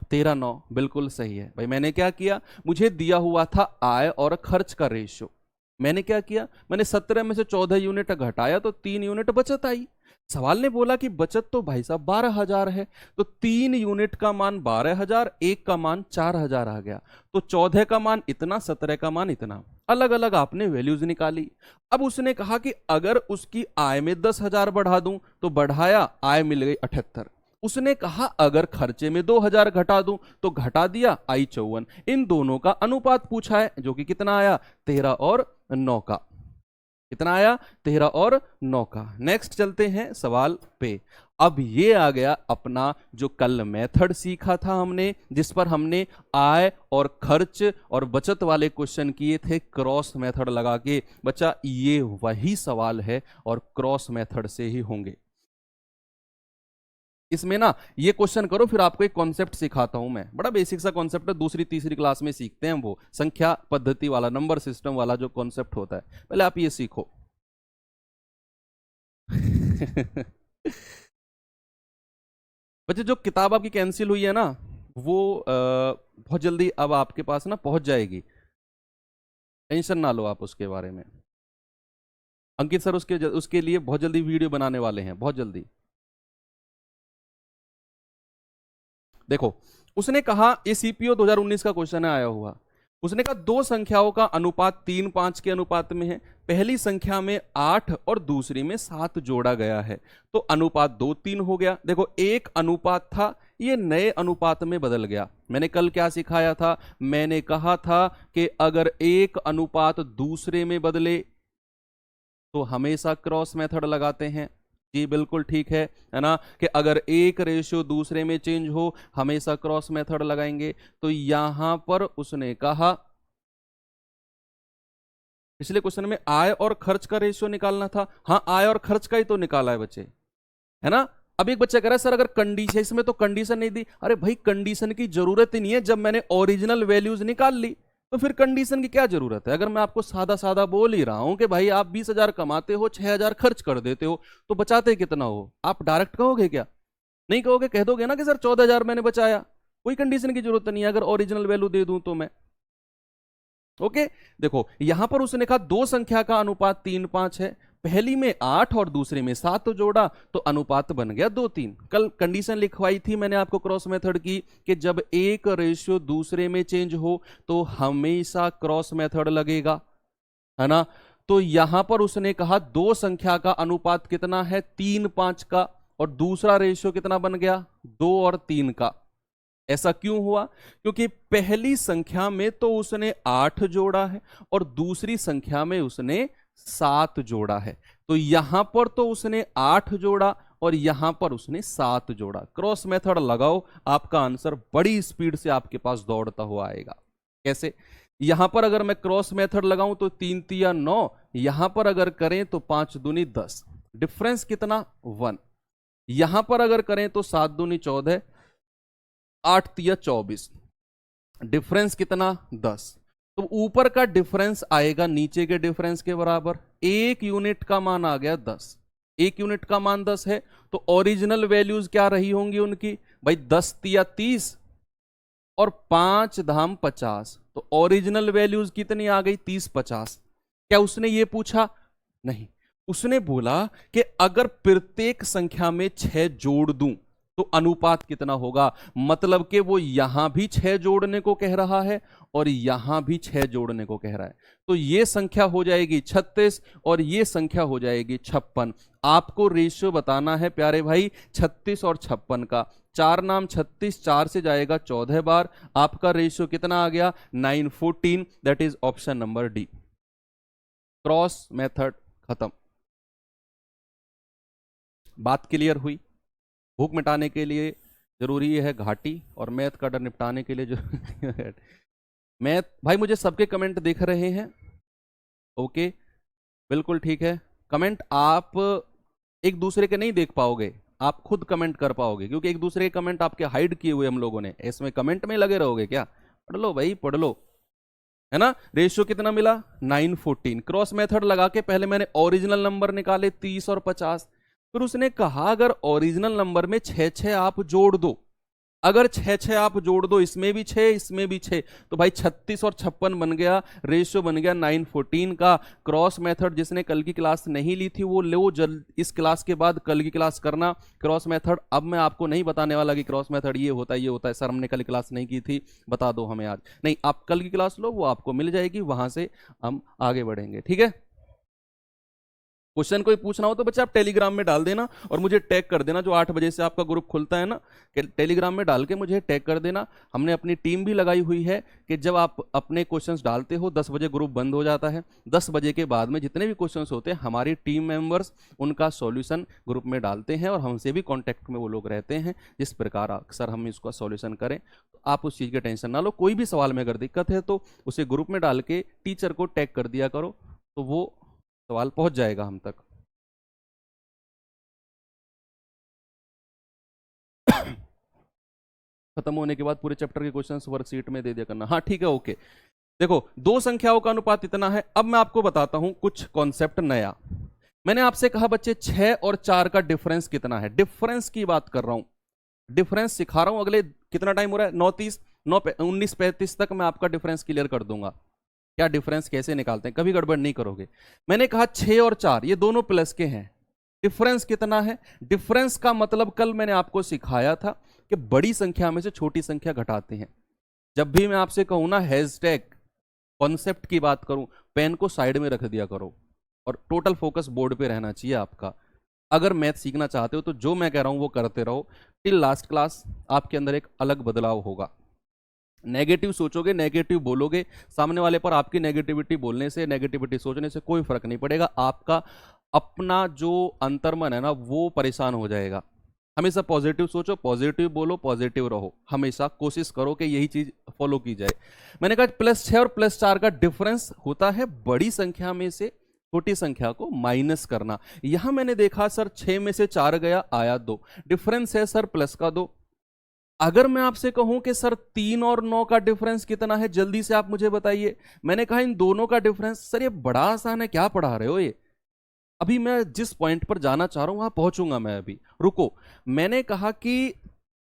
13:9 बिल्कुल सही है। भाई मैंने क्या किया? मुझे दिया हुआ था आय और खर्च का रेशियो, मैंने क्या किया? मैंने 17 में से 14 यूनिट घटाया तो 3 यूनिट बचत आई। सवाल ने बोला कि बचत तो भाई साहब 12,000 है, तो 3 यूनिट का मान 12,000, 1 का मान 4,000 आ गया, तो 14 का मान इतना, 17 का मान इतना। अलग अलग आपने वैल्यूज निकाली। अब उसने कहा कि अगर उसकी आय में 10,000 बढ़ा दूं, तो बढ़ाया, आय मिल गई 78। उसने कहा अगर खर्चे में 2,000 घटा दूं, तो घटा दिया, आई 54। इन दोनों का अनुपात पूछा है जो कि कितना आया? 13 और 9 का। कितना आया? 13 और 9 का। नेक्स्ट चलते हैं सवाल पे। अब ये आ गया अपना जो कल मेथड सीखा था हमने, जिस पर हमने आय और खर्च और बचत वाले क्वेश्चन किए थे क्रॉस मेथड लगा के। बच्चा ये वही सवाल है और क्रॉस मेथड से ही होंगे। इसमें ना ये क्वेश्चन करो, फिर आपको एक कॉन्सेप्ट सिखाता हूं मैं। बड़ा बेसिक सा कॉन्सेप्ट है, दूसरी तीसरी क्लास में सीखते हैं वो संख्या पद्धति वाला, नंबर सिस्टम वाला जो कॉन्सेप्ट होता है, पहले आप ये सीखो। बच्चे जो किताब आपकी कैंसिल हुई है ना, वो बहुत जल्दी अब आपके पास ना पहुंच जाएगी। टेंशन ना लो आप उसके बारे में। अंकित सर उसके लिए बहुत जल्दी वीडियो बनाने वाले हैं, बहुत जल्दी। देखो उसने कहा, ये सीपीओ 2019 का क्वेश्चन है आया हुआ। उसने कहा दो संख्याओं का अनुपात 3:5 के अनुपात में है। पहली संख्या में 8 और दूसरी में 7 जोड़ा गया है, तो अनुपात 2:3 हो गया। देखो एक अनुपात था, ये नए अनुपात में बदल गया। मैंने कल क्या सिखाया था? मैंने कहा था कि अगर एक अनुपात दूसरे में बदले तो हमेशा क्रॉस मेथड लगाते हैं। जी बिल्कुल ठीक है ना, कि अगर एक रेशियो दूसरे में चेंज हो हमेशा क्रॉस मेथड लगाएंगे। तो यहां पर उसने कहा, पिछले क्वेश्चन में आय और खर्च का रेशियो निकालना था। हाँ आय और खर्च का ही तो निकाला है बच्चे, है ना। अब एक बच्चा कह रहा है सर अगर कंडीशन, इसमें तो कंडीशन नहीं दी। अरे भाई कंडीशन की जरूरत ही नहीं है, जब मैंने ओरिजिनल वैल्यूज निकाल ली तो फिर कंडीशन की क्या जरूरत है। अगर मैं आपको सादा सादा बोल ही रहा हूं कि भाई आप 20,000 कमाते हो, 6,000 खर्च कर देते हो, तो बचाते कितना हो? आप डायरेक्ट कहोगे क्या? नहीं कहोगे, कह दोगे ना कि सर 14,000 मैंने बचाया। कोई कंडीशन की जरूरत नहीं है अगर ओरिजिनल वैल्यू दे दूं तो मैं। ओके देखो यहां पर उसने कहा दो संख्या का अनुपात 3:5 है, पहली में 8 और दूसरे में 7 जोड़ा तो अनुपात बन गया 2:3। कल कंडीशन लिखवाई थी मैंने आपको क्रॉस मेथड की कि जब एक रेशियो दूसरे में चेंज हो तो हमेशा क्रॉस मेथड लगेगा, है ना। तो यहां पर उसने कहा दो संख्या का अनुपात कितना है? 3:5 का, और दूसरा रेशियो कितना बन गया? 2 और 3 का। ऐसा क्यों हुआ? क्योंकि पहली संख्या में तो उसने 8 जोड़ा है और दूसरी संख्या में उसने 7 जोड़ा है। तो यहां पर तो उसने 8 जोड़ा और यहां पर उसने 7 जोड़ा। क्रॉस मेथड लगाओ, आपका आंसर बड़ी स्पीड से आपके पास दौड़ता हुआ आएगा। कैसे? यहां पर अगर मैं क्रॉस मेथड लगाऊं तो 3 तिया 9, यहां पर अगर करें तो 5 दूनी 10, डिफरेंस कितना? 1। यहां पर अगर करें तो 7 दूनी 14, 8 तिया 24, डिफरेंस कितना? 10। तो ऊपर का डिफरेंस आएगा नीचे के डिफरेंस के बराबर। एक यूनिट का मान आ गया 10, एक यूनिट का मान 10 है, तो ओरिजिनल वैल्यूज क्या रही होंगी उनकी? भाई 10 तिया 30 और 5 धाम 50, तो ओरिजिनल वैल्यूज कितनी आ गई? 30 50। क्या उसने ये पूछा? नहीं, उसने बोला कि अगर प्रत्येक संख्या में 6 जोड़ दूं तो अनुपात कितना होगा। मतलब कि वो यहां भी 6 जोड़ने को कह रहा है और यहां भी 6 जोड़ने को कह रहा है। तो ये संख्या हो जाएगी 36 और ये संख्या हो जाएगी 56। आपको रेशियो बताना है प्यारे भाई 36 और 56 का। 4 नाम 36, 4 से जाएगा 14 बार। आपका रेशियो कितना आ गया? 9:14। That is option number D. Cross method खत्म। बात क्लियर हुई? भूख मिटाने के लिए जरूरी है घाटी और मैथ का डर निपटाने के लिए जरूरी है मैथ। भाई मुझे सबके कमेंट दिख रहे हैं? ओके बिल्कुल ठीक है। कमेंट आप एक दूसरे के नहीं देख पाओगे, आप खुद कमेंट कर पाओगे, क्योंकि एक दूसरे के कमेंट आपके हाइड किए हुए हम लोगों ने। इसमें कमेंट में लगे रहोगे क्या? पढ़ लो भाई पढ़ लो, है ना। रेशियो कितना मिला? 9:14। क्रॉस मेथड लगा के पहले मैंने ओरिजिनल नंबर निकाले 30 और 50। फिर उसने कहा अगर ओरिजिनल नंबर में 6 आप जोड़ दो, अगर 6 आप जोड़ दो, इसमें भी 6 इसमें भी 6, तो भाई 36 और 56 बन गया। रेशियो बन गया 9:14 का। क्रॉस मेथड जिसने कल की क्लास नहीं ली थी वो लो, जल्द इस क्लास के बाद कल की क्लास करना क्रॉस मेथड। अब मैं आपको नहीं बताने वाला कि क्रॉस मेथड ये होता है ये होता है। सर हमने कल क्लास नहीं की थी, बता दो हमें आज। नहीं, आप कल की क्लास लो, वो आपको मिल जाएगी, वहां से हम आगे बढ़ेंगे। ठीक है। क्वेश्चन कोई पूछना हो तो बच्चे आप टेलीग्राम में डाल देना और मुझे टैग कर देना। जो 8 बजे से आपका ग्रुप खुलता है ना, कि टेलीग्राम में डाल के मुझे टैग कर देना। हमने अपनी टीम भी लगाई हुई है कि जब आप अपने क्वेश्चंस डालते हो 10 बजे ग्रुप बंद हो जाता है। 10 बजे के बाद में जितने भी क्वेश्चंस होते हैं हमारी टीम मेंबर्स उनका सॉल्यूशन ग्रुप में डालते हैं और हमसे भी कॉन्टैक्ट में वो लोग रहते हैं, जिस प्रकार अक्सर हम इसका सॉल्यूशन करें। तो आप उस चीज़ की टेंशन ना लो। कोई भी सवाल में अगर दिक्कत है तो उसे ग्रुप में डाल के टीचर को टैग कर दिया करो, तो वो सवाल पहुँच जाएगा हम तक। खत्म होने के बाद पूरे चैप्टर के क्वेश्चंस वर्कशीट में दे दिया करना। हाँ ठीक है ओके। देखो दो संख्याओं का अनुपात इतना है। अब मैं आपको बताता हूं कुछ कॉन्सेप्ट नया। मैंने आपसे कहा बच्चे 6 और 4 का डिफरेंस कितना है। डिफरेंस की बात कर रहा हूं, डिफरेंस सिखा रहा हूं। अगले कितना टाइम हो रहा है? 9:30, 19:35 तक मैं आपका डिफरेंस क्लियर कर दूंगा। क्या डिफरेंस कैसे निकालते हैं, कभी गड़बड़ नहीं करोगे। मैंने कहा 6 और 4 ये दोनों प्लस के हैं। डिफरेंस कितना है? डिफरेंस का मतलब कल मैंने आपको सिखाया था कि बड़ी संख्या में से छोटी संख्या घटाते हैं। जब भी मैं आपसे कहूँ ना हैशटैग कॉन्सेप्ट की बात करूं, पेन को साइड में रख दिया करो और टोटल फोकस बोर्ड पे रहना चाहिए आपका। अगर मैथ सीखना चाहते हो तो जो मैं कह रहा हूं वो करते रहो टिल लास्ट क्लास, आपके अंदर एक अलग बदलाव होगा। नेगेटिव सोचोगे, नेगेटिव बोलोगे, सामने वाले पर आपकी नेगेटिविटी बोलने से, नेगेटिविटी सोचने से कोई फर्क नहीं पड़ेगा। आपका अपना जो अंतर्मन है ना वो परेशान हो जाएगा। हमेशा पॉजिटिव सोचो, पॉजिटिव बोलो, पॉजिटिव रहो, हमेशा कोशिश करो कि यही चीज फॉलो की जाए। मैंने कहा +6 और +4 का डिफरेंस होता है बड़ी संख्या में से छोटी संख्या को माइनस करना। यहां मैंने देखा सर 6 में से 4 गया, आया 2, डिफरेंस है सर प्लस का 2। अगर मैं आपसे कहूं कि सर 3 और 9 का डिफरेंस कितना है, जल्दी से आप मुझे बताइए। मैंने कहा इन दोनों का डिफरेंस। सर ये बड़ा आसान है, क्या पढ़ा रहे हो ये? अभी मैं जिस पॉइंट पर जाना चाह रहा हूं वहां पहुंचूंगा मैं, अभी रुको। मैंने कहा कि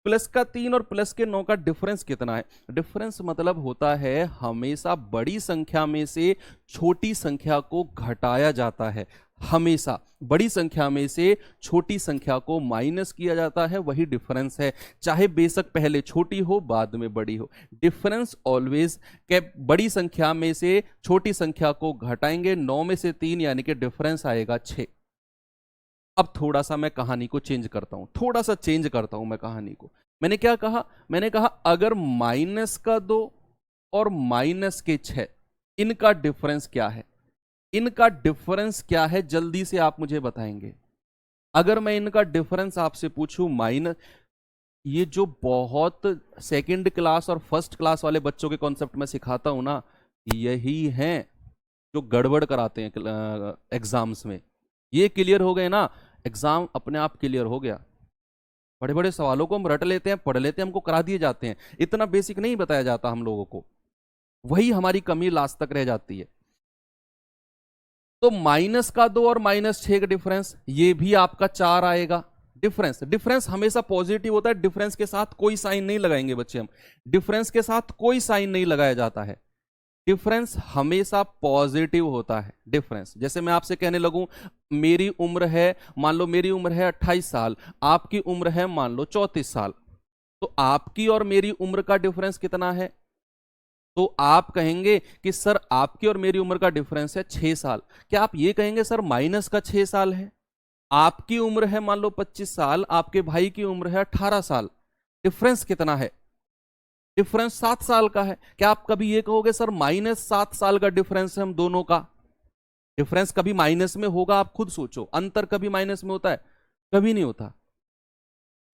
प्लस का 3 और प्लस के 9 का डिफरेंस कितना है। डिफरेंस मतलब होता है हमेशा बड़ी संख्या में से छोटी संख्या को घटाया जाता है, हमेशा बड़ी संख्या में से छोटी संख्या को माइनस किया जाता है, वही डिफरेंस है। चाहे बेशक पहले छोटी हो बाद में बड़ी हो, डिफरेंस ऑलवेज के बड़ी संख्या में से छोटी संख्या को घटाएंगे। 9 में से 3 यानी कि डिफरेंस आएगा 6। अब थोड़ा सा मैं कहानी को चेंज करता हूं, थोड़ा सा चेंज करता हूं मैं कहानी को। मैंने क्या कहा? मैंने कहा अगर माइनस का 2 और माइनस के 6 इनका डिफरेंस क्या है, इनका डिफरेंस क्या है, जल्दी से आप मुझे बताएंगे। अगर मैं इनका डिफरेंस आपसे पूछूं माइनस, ये जो बहुत सेकंड क्लास और फर्स्ट क्लास वाले बच्चों के कॉन्सेप्ट में सिखाता हूं ना, यही हैं जो गड़बड़ कराते हैं एग्जाम्स में। ये क्लियर हो गए ना, एग्जाम अपने आप क्लियर हो गया। बड़े बड़े सवालों को हम रट लेते हैं, पढ़ लेते हैं, हमको करा दिए जाते हैं, इतना बेसिक नहीं बताया जाता हम लोगों को, वही हमारी कमी लास्ट तक रह जाती है। तो माइनस का 2 और -6 का डिफरेंस, ये भी आपका 4 आएगा। डिफरेंस, डिफरेंस हमेशा पॉजिटिव होता है, डिफरेंस के साथ कोई साइन नहीं लगाएंगे बच्चे हम, डिफरेंस के साथ कोई साइन नहीं लगाया जाता है, डिफरेंस हमेशा पॉजिटिव होता है। डिफरेंस जैसे मैं आपसे कहने लगूं मेरी उम्र है, मान लो मेरी उम्र है 28 साल, आपकी उम्र है मान लो 34 साल, तो आपकी और मेरी उम्र का डिफरेंस कितना है? तो आप कहेंगे कि सर आपकी और मेरी उम्र का डिफरेंस है 6 साल। क्या आप ये कहेंगे सर माइनस का 6 साल है? आपकी उम्र है मान लो 25 साल, आपके भाई की उम्र है 18 साल, डिफरेंस कितना है? डिफरेंस 7 साल का है। क्या आप कभी ये कहोगे सर -7 साल का डिफरेंस है हम दोनों का? डिफरेंस कभी माइनस में होगा? आप खुद सोचो, अंतर कभी माइनस में होता है? कभी नहीं होता।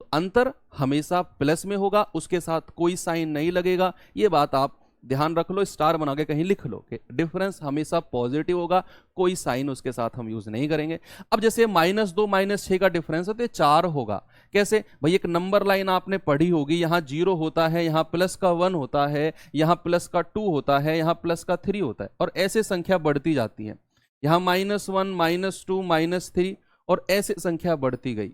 तो अंतर हमेशा प्लस में होगा, उसके साथ कोई साइन नहीं लगेगा। ये बात आप ध्यान रख लो, स्टार बना के कहीं लिख लो कि डिफरेंस हमेशा पॉजिटिव होगा, कोई साइन उसके साथ हम यूज नहीं करेंगे। अब जैसे -2 -6 का डिफरेंस है तो 4 होगा। कैसे भाई? एक नंबर लाइन आपने पढ़ी होगी, यहां 0 होता है, यहां प्लस का 1 होता है, यहां प्लस का 2 होता है, यहां प्लस का 3 होता है, और ऐसे संख्या बढ़ती जाती है। यहां -1 -2 -3 और ऐसे संख्या बढ़ती गई।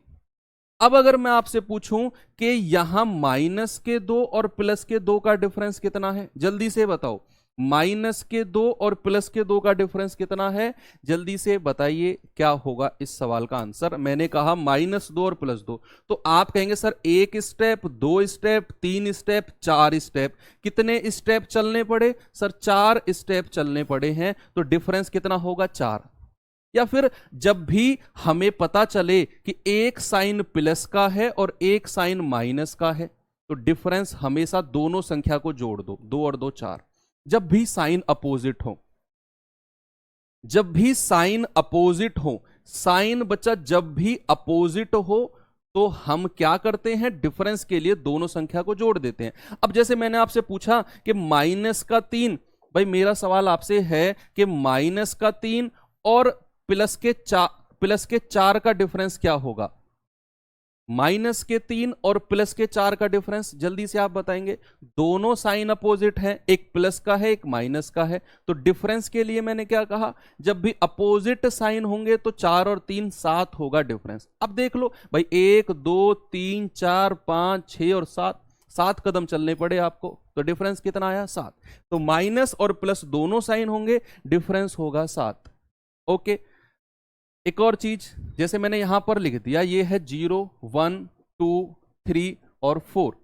अब अगर मैं आपसे पूछूं कि यहां माइनस के 2 और प्लस के 2 का डिफरेंस कितना है, जल्दी से बताओ। माइनस के 2 और प्लस के 2 का डिफरेंस कितना है, जल्दी से बताइए क्या होगा इस सवाल का आंसर। मैंने कहा -2 और +2, तो आप कहेंगे sir 1 step, 2 step, 3 step, 4 step. कितने स्टेप चलने पड़े सर? 4 स्टेप चलने पड़े हैं, तो डिफरेंस कितना होगा? 4। या फिर जब भी हमें पता चले कि एक साइन प्लस का है और एक साइन माइनस का है, तो डिफरेंस हमेशा दोनों संख्या को जोड़ दो, 2 और 2 4। जब भी साइन अपोजिट हो, जब भी साइन अपोजिट हो, साइन बच्चा जब भी अपोजिट हो तो हम क्या करते हैं? डिफरेंस के लिए दोनों संख्या को जोड़ देते हैं। अब जैसे मैंने आपसे पूछा कि -3, भाई मेरा सवाल आपसे है कि -3 और प्लस के 4 का डिफरेंस क्या होगा? -3 और प्लस के 4 का डिफरेंस जल्दी से आप बताएंगे। दोनों साइन अपोजिट हैं, एक प्लस का है एक माइनस का है, तो डिफरेंस के लिए मैंने क्या कहा? जब भी अपोजिट साइन होंगे तो 4 और 3 7 होगा डिफरेंस। अब देख लो भाई, 1 2 3 4 5 6 और 7 कदम चलने पड़े आपको, तो डिफरेंस कितना आया? 7। तो माइनस और प्लस दोनों साइन होंगे, डिफरेंस होगा 7। ओके। एक और चीज, जैसे मैंने यहां पर लिख दिया, ये है 0 1 2 3 और 4।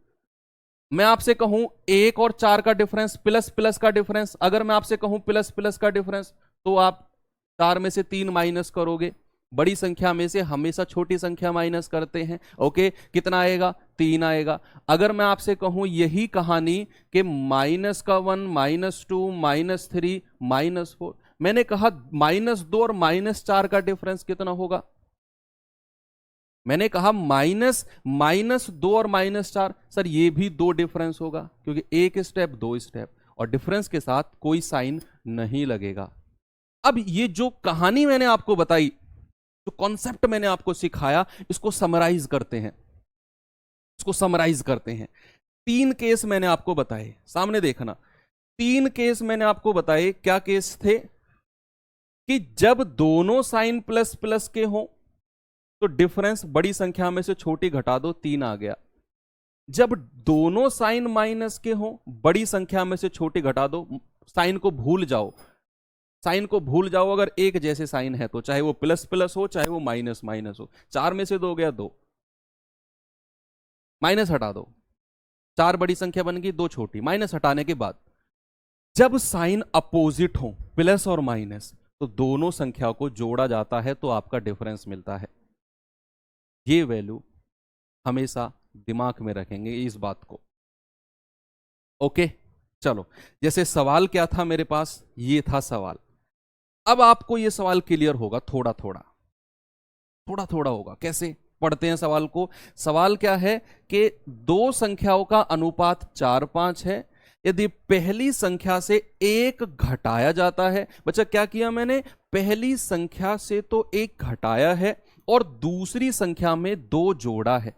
मैं आपसे कहूं 1 और 4 का डिफरेंस प्लस प्लस का डिफरेंस, अगर मैं आपसे कहूं प्लस प्लस का डिफरेंस तो आप 4 में से 3 माइनस करोगे। बड़ी संख्या में से हमेशा छोटी संख्या माइनस करते हैं। ओके, कितना आएगा? 3 आएगा। अगर मैं आपसे कहूं यही कहानी कि -1, -2, -3, -4, मैंने कहा -2 और -4 का डिफरेंस कितना होगा? मैंने कहा -2 और -4। सर ये भी 2 डिफरेंस होगा, क्योंकि एक स्टेप 2 स्टेप और डिफरेंस के साथ कोई साइन नहीं लगेगा। अब ये जो कहानी मैंने आपको बताई, जो कॉन्सेप्ट मैंने आपको सिखाया, इसको समराइज करते हैं। 3 केस मैंने आपको बताए, सामने देखना। 3 केस मैंने आपको बताए। क्या केस थे? कि जब दोनों साइन प्लस प्लस के हों तो डिफरेंस बड़ी संख्या में से छोटी घटा दो, 3 आ गया। जब दोनों साइन माइनस के हों, बड़ी संख्या में से छोटी घटा दो, साइन को भूल जाओ। अगर एक जैसे साइन है तो, चाहे वो प्लस प्लस हो चाहे वो माइनस माइनस हो। 4 में से 2 गया 2, माइनस हटा दो, 4 बड़ी संख्या बन गई, 2 छोटी। माइनस हटाने के बाद जब साइन अपोजिट हो, प्लस और माइनस, तो दोनों संख्या को जोड़ा जाता है तो आपका डिफरेंस मिलता है। ये वैल्यू हमेशा दिमाग में रखेंगे इस बात को। ओके, चलो, जैसे सवाल क्या था मेरे पास, ये था सवाल। अब आपको ये सवाल क्लियर होगा, थोड़ा थोड़ा होगा। कैसे? पढ़ते हैं सवाल को। सवाल क्या है कि दो संख्याओं का अनुपात 4-5 है। यदि पहली संख्या से 1 घटाया जाता है, बच्चा क्या किया मैंने? पहली संख्या से तो 1 घटाया है और दूसरी संख्या में 2 जोड़ा है।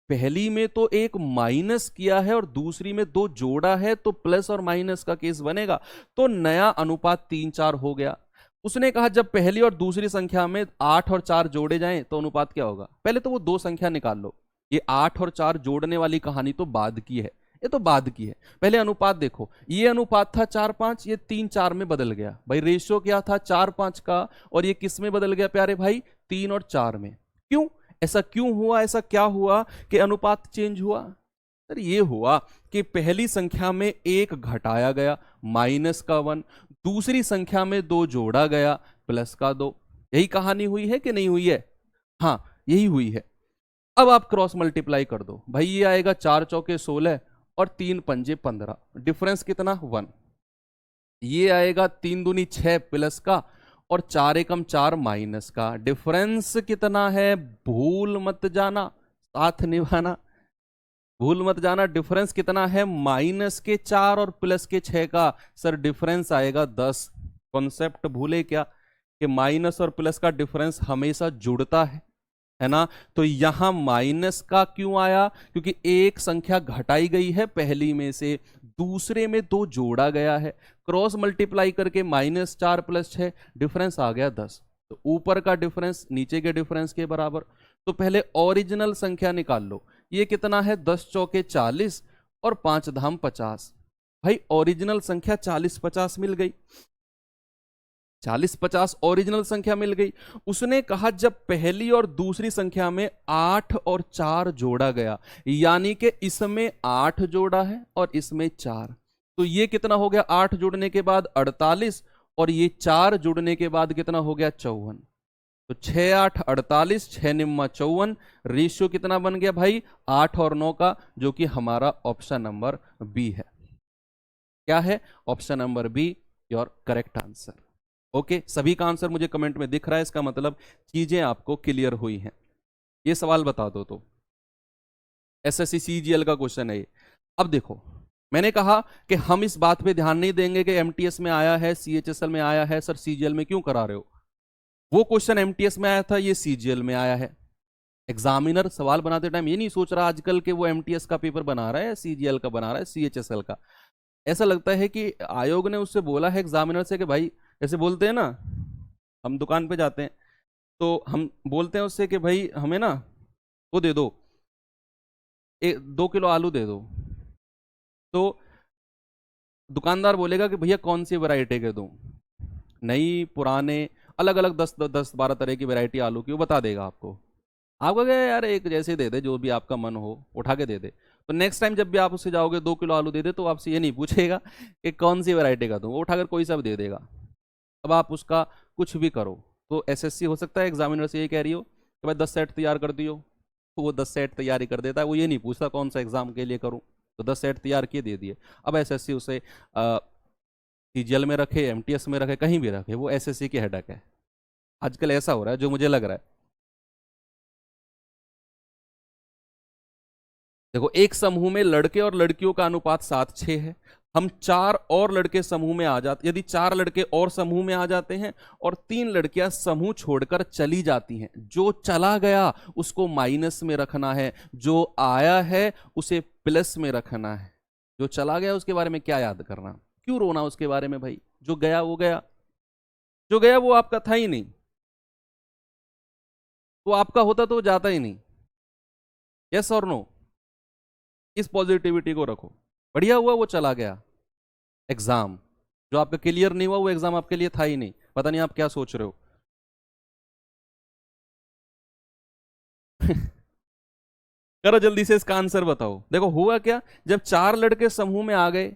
पहली में तो 1 माइनस किया है और दूसरी में 2 जोड़ा है, तो प्लस और माइनस का केस बनेगा, तो नया अनुपात 3-4 हो गया। उसने कहा जब पहली और दूसरी संख्या में 8 और 4 जोड़े जाएं तो अनुपात क्या होगा? पहले तो वो 2 संख्या निकाल लो। ये 8 और 4 जोड़ने वाली कहानी तो बाद की है, ये तो बाद की है। पहले अनुपात देखो, ये अनुपात था 4-5, ये 3-4 में बदल गया। भाई रेशियो क्या था? 4-5 का, और ये किस में बदल गया प्यारे भाई? 3 और 4 में। क्यों? ऐसा क्यों हुआ? ऐसा क्या हुआ कि अनुपात चेंज हुआ? सर ये हुआ कि पहली संख्या में 1 घटाया गया, माइनस का 1, दूसरी संख्या में 2 जोड़ा गया, प्लस का 2। यही कहानी हुई है कि नहीं हुई है? हाँ, यही हुई है। अब आप क्रॉस मल्टीप्लाई कर दो भाई, ये आएगा 4 चौके 16 और 3 पंजे 15, डिफरेंस कितना? 1। ये आएगा 3 दूनी 6 प्लस का और 4 एकम 4 माइनस का, डिफरेंस कितना है? भूल मत जाना, साथ निभाना, भूल मत जाना। डिफरेंस कितना है? -4 और +6 का। सर डिफरेंस आएगा 10। कॉन्सेप्ट भूले क्या कि माइनस और प्लस का डिफरेंस हमेशा जुड़ता है ना? तो यहां माइनस का क्यों आया? क्योंकि एक संख्या घटाई गई है पहली में से, दूसरे में 2 जोड़ा गया है। क्रॉस मल्टीप्लाई करके -4 + 6, डिफरेंस आ गया 10। तो ऊपर का डिफरेंस नीचे के डिफरेंस के बराबर। तो पहले ओरिजिनल संख्या निकाल लो। ये कितना है? 10 चौके 40 और 5 धाम 50। भाई ओरिजिनल संख्या 40-50 मिल गई, 40-50 ओरिजिनल संख्या मिल गई। उसने कहा जब पहली और दूसरी संख्या में 8 और 4 जोड़ा गया, यानी कि इसमें 8 जोड़ा है और इसमें 4, तो ये कितना हो गया? 8 जुड़ने के बाद 48 और ये 4 जुड़ने के बाद कितना हो गया? 54। तो 6 8 48, 6 निम्मा 54। रेशियो कितना बन गया भाई? 8 और 9 का, जो कि हमारा ऑप्शन नंबर बी है। क्या है? Option number be your correct answer. Okay, सभी का आंसर मुझे कमेंट में दिख रहा है, इसका मतलब चीजें आपको क्लियर हुई हैं। ये सवाल बता दो तो, एसएससी सीजीएल का क्वेश्चन है ये। अब देखो, मैंने कहा कि हम इस बात पे ध्यान नहीं देंगे कि एमटीएस में आया है, सीएचएसएल में आया है, सर सीजीएल में क्यों करा रहे हो? वो क्वेश्चन एमटीएस में आया था, ये सीजीएल में आया है। एग्जामिनर सवाल बनाते टाइम ये नहीं सोच रहा आजकल के वो एमटीएस का पेपर बना रहा है, सीजीएल का बना रहा है, सीएचएसएल का। ऐसा लगता है कि आयोग ने उससे बोला है एग्जामिनर से कि भाई, जैसे बोलते हैं ना, हम दुकान पे जाते हैं तो हम बोलते हैं उससे कि भाई हमें ना वो दे दो, 2 किलो आलू दे दो। तो दुकानदार बोलेगा कि भैया कौन सी वैरायटी के दूं? नई, पुराने, अलग अलग 10-12 तरह की वैरायटी आलू की वो बता देगा आपको। आप कहोगे यार एक जैसे दे दे, जो भी आपका मन हो उठा के दे दे। तो नेक्स्ट टाइम जब भी आप उससे जाओगे 2 किलो आलू दे दे, तो आपसे ये नहीं पूछेगा कि कौन सी वैरायटी का दूं, वो उठाकर कोई सा भी दे देगा। अब आप उसका कुछ भी करो, तो एसएससी हो सकता है एग्जामिनर से ये कह रही हो कि भाई 10 सेट तैयार कर दियो, तो वो 10 सेट तैयारी कर देता है, वो ये नहीं पूछता कौन सा एग्जाम के लिए करूँ, तो 10 सेट तैयार किए दे दिए। अब एसएससी उसे सीजीएल में रखे, एमटीएस में रखे, कहीं भी रखे, वो एसएससी की हेडक है। आजकल ऐसा हो रहा है जो मुझे लग रहा है। देखो, एक समूह में लड़के और लड़कियों का अनुपात 7:6 है। हम 4 और लड़के समूह में आ जाते, यदि 4 लड़के और समूह में आ जाते हैं और 3 लड़कियां समूह छोड़कर चली जाती हैं, जो चला गया उसको माइनस में रखना है, जो आया है उसे प्लस में रखना है। जो चला गया उसके बारे में क्या याद करना, क्यों रोना उसके बारे में भाई, जो गया वो गया, जो गया वो आपका था ही नहीं, वो आपका होता तो वो जाता ही नहीं। यस और नो? इस पॉजिटिविटी को रखो। बढ़िया हुआ वो चला गया। एग्जाम जो आपका क्लियर नहीं हुआ, वो एग्जाम आपके लिए था ही नहीं। पता नहीं आप क्या सोच रहे हो। करो जल्दी से इसका आंसर बताओ। देखो हुआ क्या, जब 4 लड़के समूह में आ गए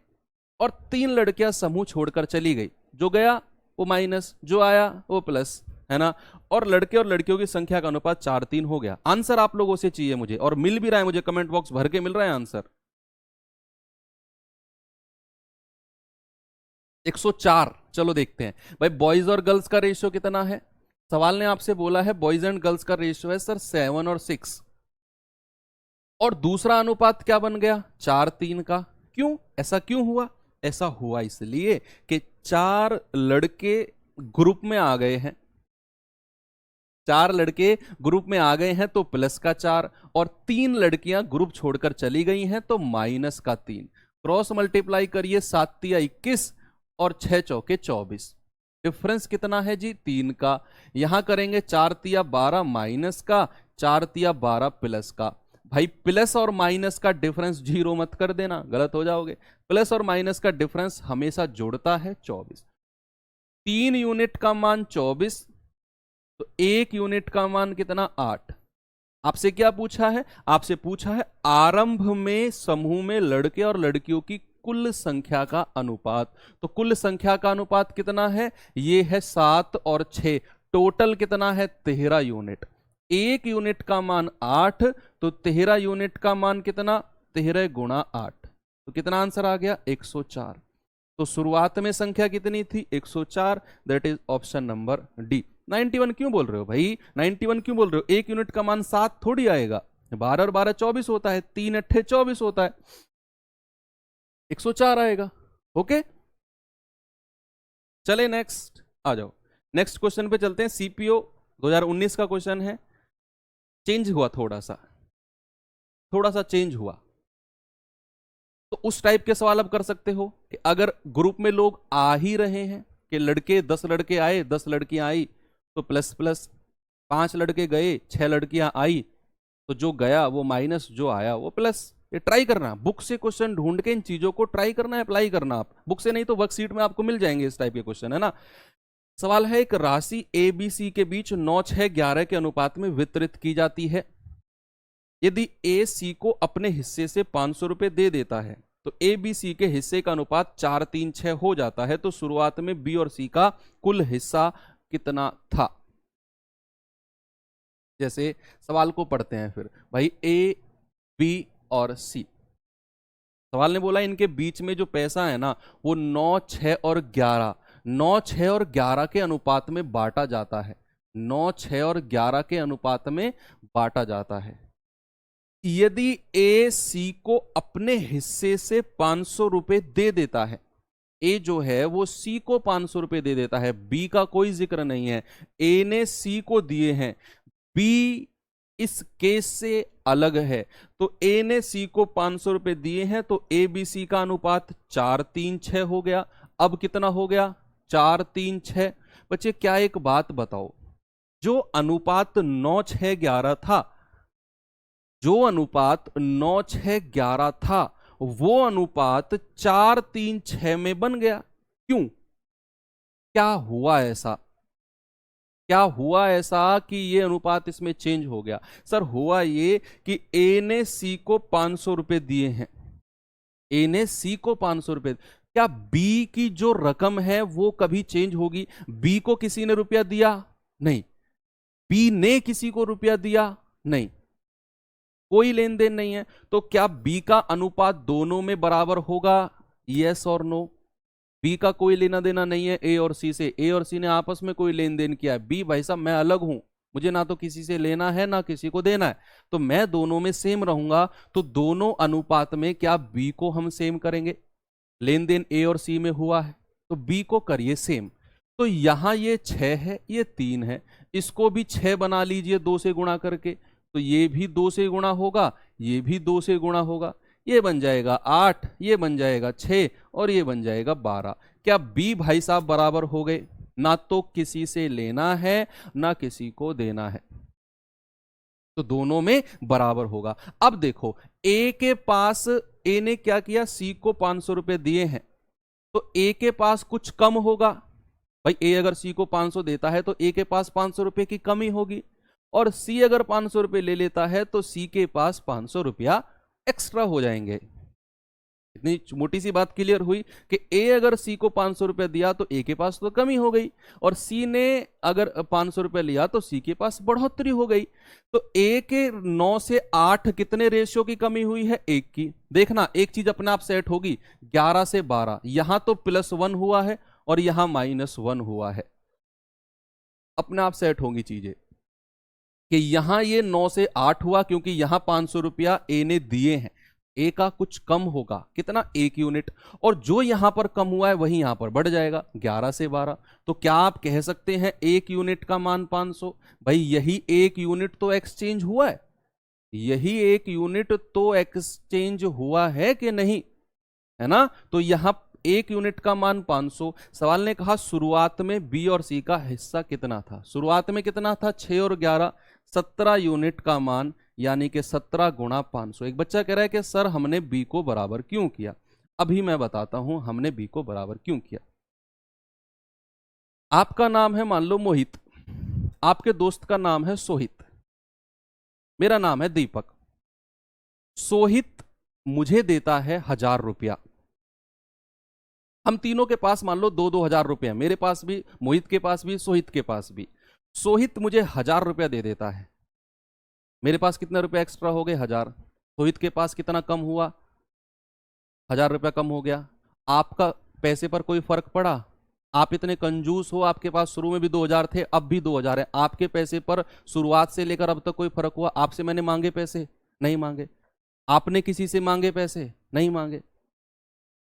और 3 लड़कियां समूह छोड़कर चली गई, जो गया वो माइनस, जो आया वो प्लस, है ना। और लड़के और लड़कियों की संख्या का अनुपात 4:3 हो गया। आंसर आप लोगों से चाहिए मुझे, और मिल भी रहा है मुझे, कमेंट बॉक्स भर के मिल रहा है आंसर 104। चलो देखते हैं भाई, बॉयज और गर्ल्स का रेशियो कितना है। सवाल ने आपसे बोला है बॉयज एंड गर्ल्स का रेशियो है सर 7 और 6, और दूसरा अनुपात क्या बन गया 4:3 का। क्यों, ऐसा क्यों हुआ? ऐसा हुआ इसलिए कि 4 लड़के ग्रुप में आ गए हैं, 4 लड़के ग्रुप में आ गए हैं तो प्लस का 4, और 3 लड़कियां ग्रुप छोड़कर चली गई हैं तो माइनस का 3। क्रॉस मल्टीप्लाई करिए, 7×3 = 21 और 6×4 = 24। डिफरेंस कितना है जी 3 का। यहां करेंगे 4×3 = 12 माइनस का, 4×3 = 12 प्लस का। भाई प्लस और माइनस का डिफरेंस जीरो मत कर देना, गलत हो जाओगे। प्लस और माइनस का डिफरेंस हमेशा जोड़ता है 24। 3 यूनिट का मान 24, तो 1 यूनिट का मान कितना 8। आपसे क्या पूछा है, आपसे पूछा है आरंभ में समूह में लड़के और लड़कियों की कुल संख्या का अनुपात। तो कुल संख्या का अनुपात कितना है, ये है 7 और 6, टोटल कितना है 13 यूनिट। 1 यूनिट का मान 8, तो 13 यूनिट का मान कितना 13 × 8, तो कितना आंसर आ गया 104। तो शुरुआत में संख्या कितनी थी 104, that is option number D. 91 क्यों बोल रहे हो भाई, 91 क्यों बोल रहे हो? 1 यूनिट का मान 7 थोड़ी आएगा, 12 और 12 24 होता है, 3 8 24 होता है, 104 आएगा। ओके, चले नेक्स्ट आ जाओ। नेक्स्ट क्वेश्चन पे चलते हैं। सीपीओ 2019 का क्वेश्चन है। चेंज हुआ, थोड़ा सा चेंज हुआ। तो उस टाइप के सवाल अब कर सकते हो कि अगर ग्रुप में लोग आ ही रहे हैं, कि लड़के 10 लड़के आए 10 लड़कियां आई तो प्लस प्लस, 5 लड़के गए 6 लड़कियां आई, तो जो गया वो माइनस, जो आया वो प्लस। ये ट्राई करना, बुक से क्वेश्चन ढूंढ के इन चीजों को ट्राई करना, अप्लाई करना। आप बुक से नहीं तो वर्कशीट में आपको मिल जाएंगे इस टाइप के क्वेश्चन, है ना। सवाल है, एक राशि ए बी सी के बीच 9 6 11 के अनुपात में वितरित की जाती है। यदि ए सी को अपने हिस्से से 500 रुपए दे देता है, तो ए बी सी के हिस्से का अनुपात 4 3 6 हो जाता है। तो शुरुआत में बी और सी का कुल हिस्सा कितना था। जैसे सवाल को पढ़ते हैं फिर भाई, ए बी और सी। सवाल ने बोला इनके बीच में जो पैसा है ना, वो 9 6 और 11, 9 6 और 11 के अनुपात में बांटा जाता है, 9 6 और 11 के अनुपात में बांटा जाता है। यदि ए सी को अपने हिस्से से 500 रुपए दे देता है, ए जो है वो सी को 500 रुपए दे देता है, बी का कोई जिक्र नहीं है, ए ने सी को दिए हैं, बी इस केस से अलग है। तो ए ने सी को 500 रुपए दिए हैं, तो ए बी सी का अनुपात 4 3 6 हो गया। अब कितना हो गया 4 3 6। बच्चे क्या एक बात बताओ, जो अनुपात 9 6 11 था, जो अनुपात 9 6 11 था, वो अनुपात 4 3 6 में बन गया। क्यों, क्या हुआ ऐसा? क्या हुआ ऐसा कि ये अनुपात इसमें चेंज हो गया? सर हुआ ये कि ए ने सी को 500 रुपए दिए हैं, ए ने सी को 500 रुपए, क्या बी की जो रकम है वो कभी चेंज होगी? बी को किसी ने रुपया दिया नहीं, बी ने किसी को रुपया दिया नहीं, कोई लेन देन नहीं है, तो क्या बी का अनुपात दोनों में बराबर होगा? यस और नो? बी का कोई लेना देना नहीं है ए और सी से, ए और सी ने आपस में कोई लेन देन किया है। बी भाई साहब मैं अलग हूं, मुझे ना तो किसी से लेना है ना किसी को देना है, तो मैं दोनों में सेम रहूंगा, तो दोनों अनुपात में क्या बी को हम सेम करेंगे? लेन देन ए और सी में हुआ है तो बी को करिए सेम। तो यहां ये 6 है, ये 3 है, इसको भी 6 बना लीजिए 2 से गुणा करके, तो ये भी 2 से गुणा होगा, ये भी 2 से गुणा होगा, ये बन जाएगा 8, ये बन जाएगा 6 और ये बन जाएगा 12। क्या बी भाई साहब बराबर हो गए? ना तो किसी से लेना है ना किसी को देना है, तो दोनों में बराबर होगा। अब देखो ए के पास, ए ने क्या किया, सी को 500 रुपए दिए हैं, तो ए के पास कुछ कम होगा भाई। ए अगर सी को 500 देता है तो ए के पास 500 रुपए की कमी होगी, और सी अगर 500 रुपए ले लेता है तो सी के पास 500 रुपया एक्स्ट्रा हो जाएंगे। इतनी मोटी सी बात क्लियर हुई कि ए अगर सी को 500 रुपए दिया तो ए के पास तो कमी हो गई, और सी ने अगर 500 रुपए लिया तो सी के पास बढ़ोतरी हो गई। तो ए के 9 से 8 कितने रेशियो की कमी हुई है? 1 की। देखना एक चीज अपने आप सेट होगी, 11 से 12, यहां तो +1 हुआ है और यहां -1 हुआ है, अपने आप सेट होंगी चीजें कि यहां ये 9 से 8 हुआ क्योंकि यहां 500 रुपया ए ने दिए हैं, ए का कुछ कम होगा, कितना? 1 यूनिट, और जो यहां पर कम हुआ है वही यहां पर बढ़ जाएगा 11 से 12। तो क्या आप कह सकते हैं 1 यूनिट का मान 500? भाई यही 1 यूनिट तो एक्सचेंज हुआ है, यही 1 यूनिट तो एक्सचेंज हुआ है कि नहीं, है ना? तो यहां 1 यूनिट का मान 500। सवाल ने कहा शुरुआत में बी और सी का हिस्सा कितना था? शुरुआत में कितना था? 6 और 11, 17 यूनिट का मान, यानी कि 17 गुणा 500। एक बच्चा कह रहा है कि सर हमने बी को बराबर क्यों किया? अभी मैं बताता हूं हमने बी को बराबर क्यों किया। आपका नाम है मान लो मोहित, आपके दोस्त का नाम है सोहित, मेरा नाम है दीपक। सोहित मुझे देता है 1000 रुपया, हम तीनों के पास मान लो 2-2 हजार रुपया, मेरे पास भी, मोहित के पास भी, सोहित के पास भी। सोहित मुझे 1000 रुपया दे देता है, मेरे पास कितने रुपए एक्स्ट्रा हो गए? 1000। सोहित के पास कितना कम हुआ? 1000 रुपया कम हो गया। आपका पैसे पर कोई फर्क पड़ा? आप इतने कंजूस हो, आपके पास शुरू में भी 2000 थे, अब भी 2000 है, आपके पैसे पर शुरुआत से लेकर अब तक कोई फर्क हुआ? आपसे मैंने मांगे पैसे? नहीं मांगे। आपने किसी से मांगे पैसे? नहीं मांगे।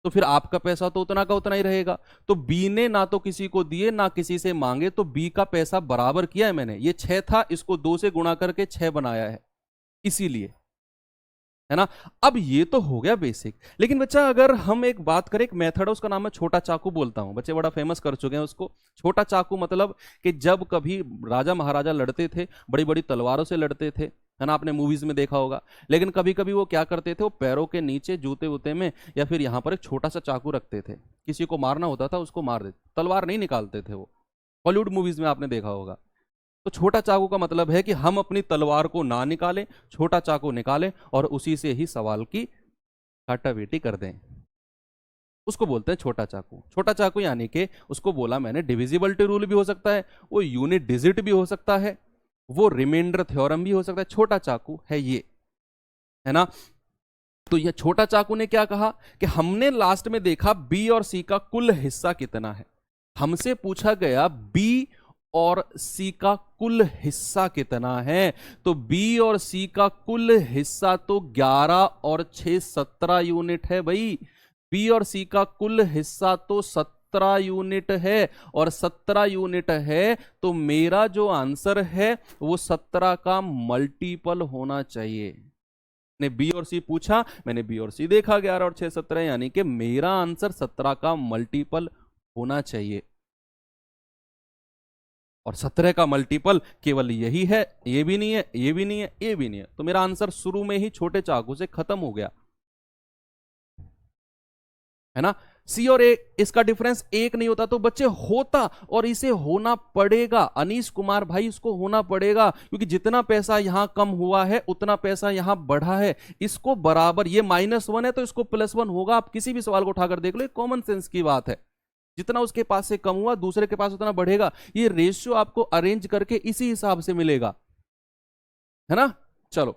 तो फिर आपका पैसा तो उतना का उतना ही रहेगा। तो बी ने ना तो किसी को दिए ना किसी से मांगे, तो बी का पैसा बराबर किया है मैंने। ये 6 था, इसको 2 से गुणा करके 6 बनाया है, इसीलिए, है ना? अब ये तो हो गया बेसिक। लेकिन बच्चा अगर हम एक बात करें, एक मेथड है उसका नाम है छोटा चाकू, बोलता हूं, बच्चे बड़ा फेमस कर चुके हैं उसको। छोटा चाकू मतलब कि जब कभी राजा महाराजा लड़ते थे, बड़ी बड़ी तलवारों से लड़ते थे, है ना? आपने मूवीज में देखा होगा। लेकिन कभी कभी वो क्या करते थे, वो पैरों के नीचे जूते वूते में या फिर यहां पर एक छोटा सा चाकू रखते थे, किसी को मारना होता था उसको मार देते, तलवार नहीं निकालते थे वो। हॉलीवुड मूवीज में आपने देखा होगा। तो छोटा चाकू का मतलब है कि हम अपनी तलवार को ना निकालें, छोटा चाकू निकालें और उसी से ही सवाल की काटाबेटी कर दें, उसको बोलते हैं छोटा चाकू। छोटा चाकू यानी कि उसको बोला मैंने डिविजिबिलिटी रूल भी हो सकता है, वो यूनिट डिजिट भी हो सकता है, वो रिमाइंडर थ्योरम भी हो सकता है। छोटा चाकू है ये, है ना? तो यह छोटा चाकू ने क्या कहा कि हमने लास्ट में देखा बी और सी का कुल हिस्सा कितना है। हमसे पूछा गया बी और सी का कुल हिस्सा कितना है, तो बी और सी का कुल हिस्सा तो 11 और 6 17 यूनिट है भाई। बी और सी का कुल हिस्सा तो 17 यूनिट है, और 17 यूनिट है तो मेरा जो आंसर है वो 17 का मल्टीपल होना चाहिए। ने बी और सी पूछा, मैंने बी और सी देखा 11 और 6 17, यानी कि मेरा आंसर 17 का मल्टीपल होना चाहिए। और 17 का मल्टीपल केवल यही है, ये भी नहीं है, ये भी नहीं है, ये भी नहीं है, तो मेरा आंसर शुरू में ही छोटे चाकू से खत्म हो गया, है ना? सी और ए इसका डिफरेंस एक नहीं होता तो बच्चे होता, और इसे होना पड़ेगा। अनीश कुमार भाई इसको होना पड़ेगा, क्योंकि जितना पैसा यहां कम हुआ है उतना पैसा यहां बढ़ा है। इसको बराबर, ये -1 है तो इसको +1 होगा। आप किसी भी सवाल को उठाकर देख लो, कॉमन सेंस की बात है। जितना उसके पास से कम हुआ दूसरे के पास उतना बढ़ेगा। ये रेशियो आपको अरेंज करके इसी हिसाब से मिलेगा, है ना। चलो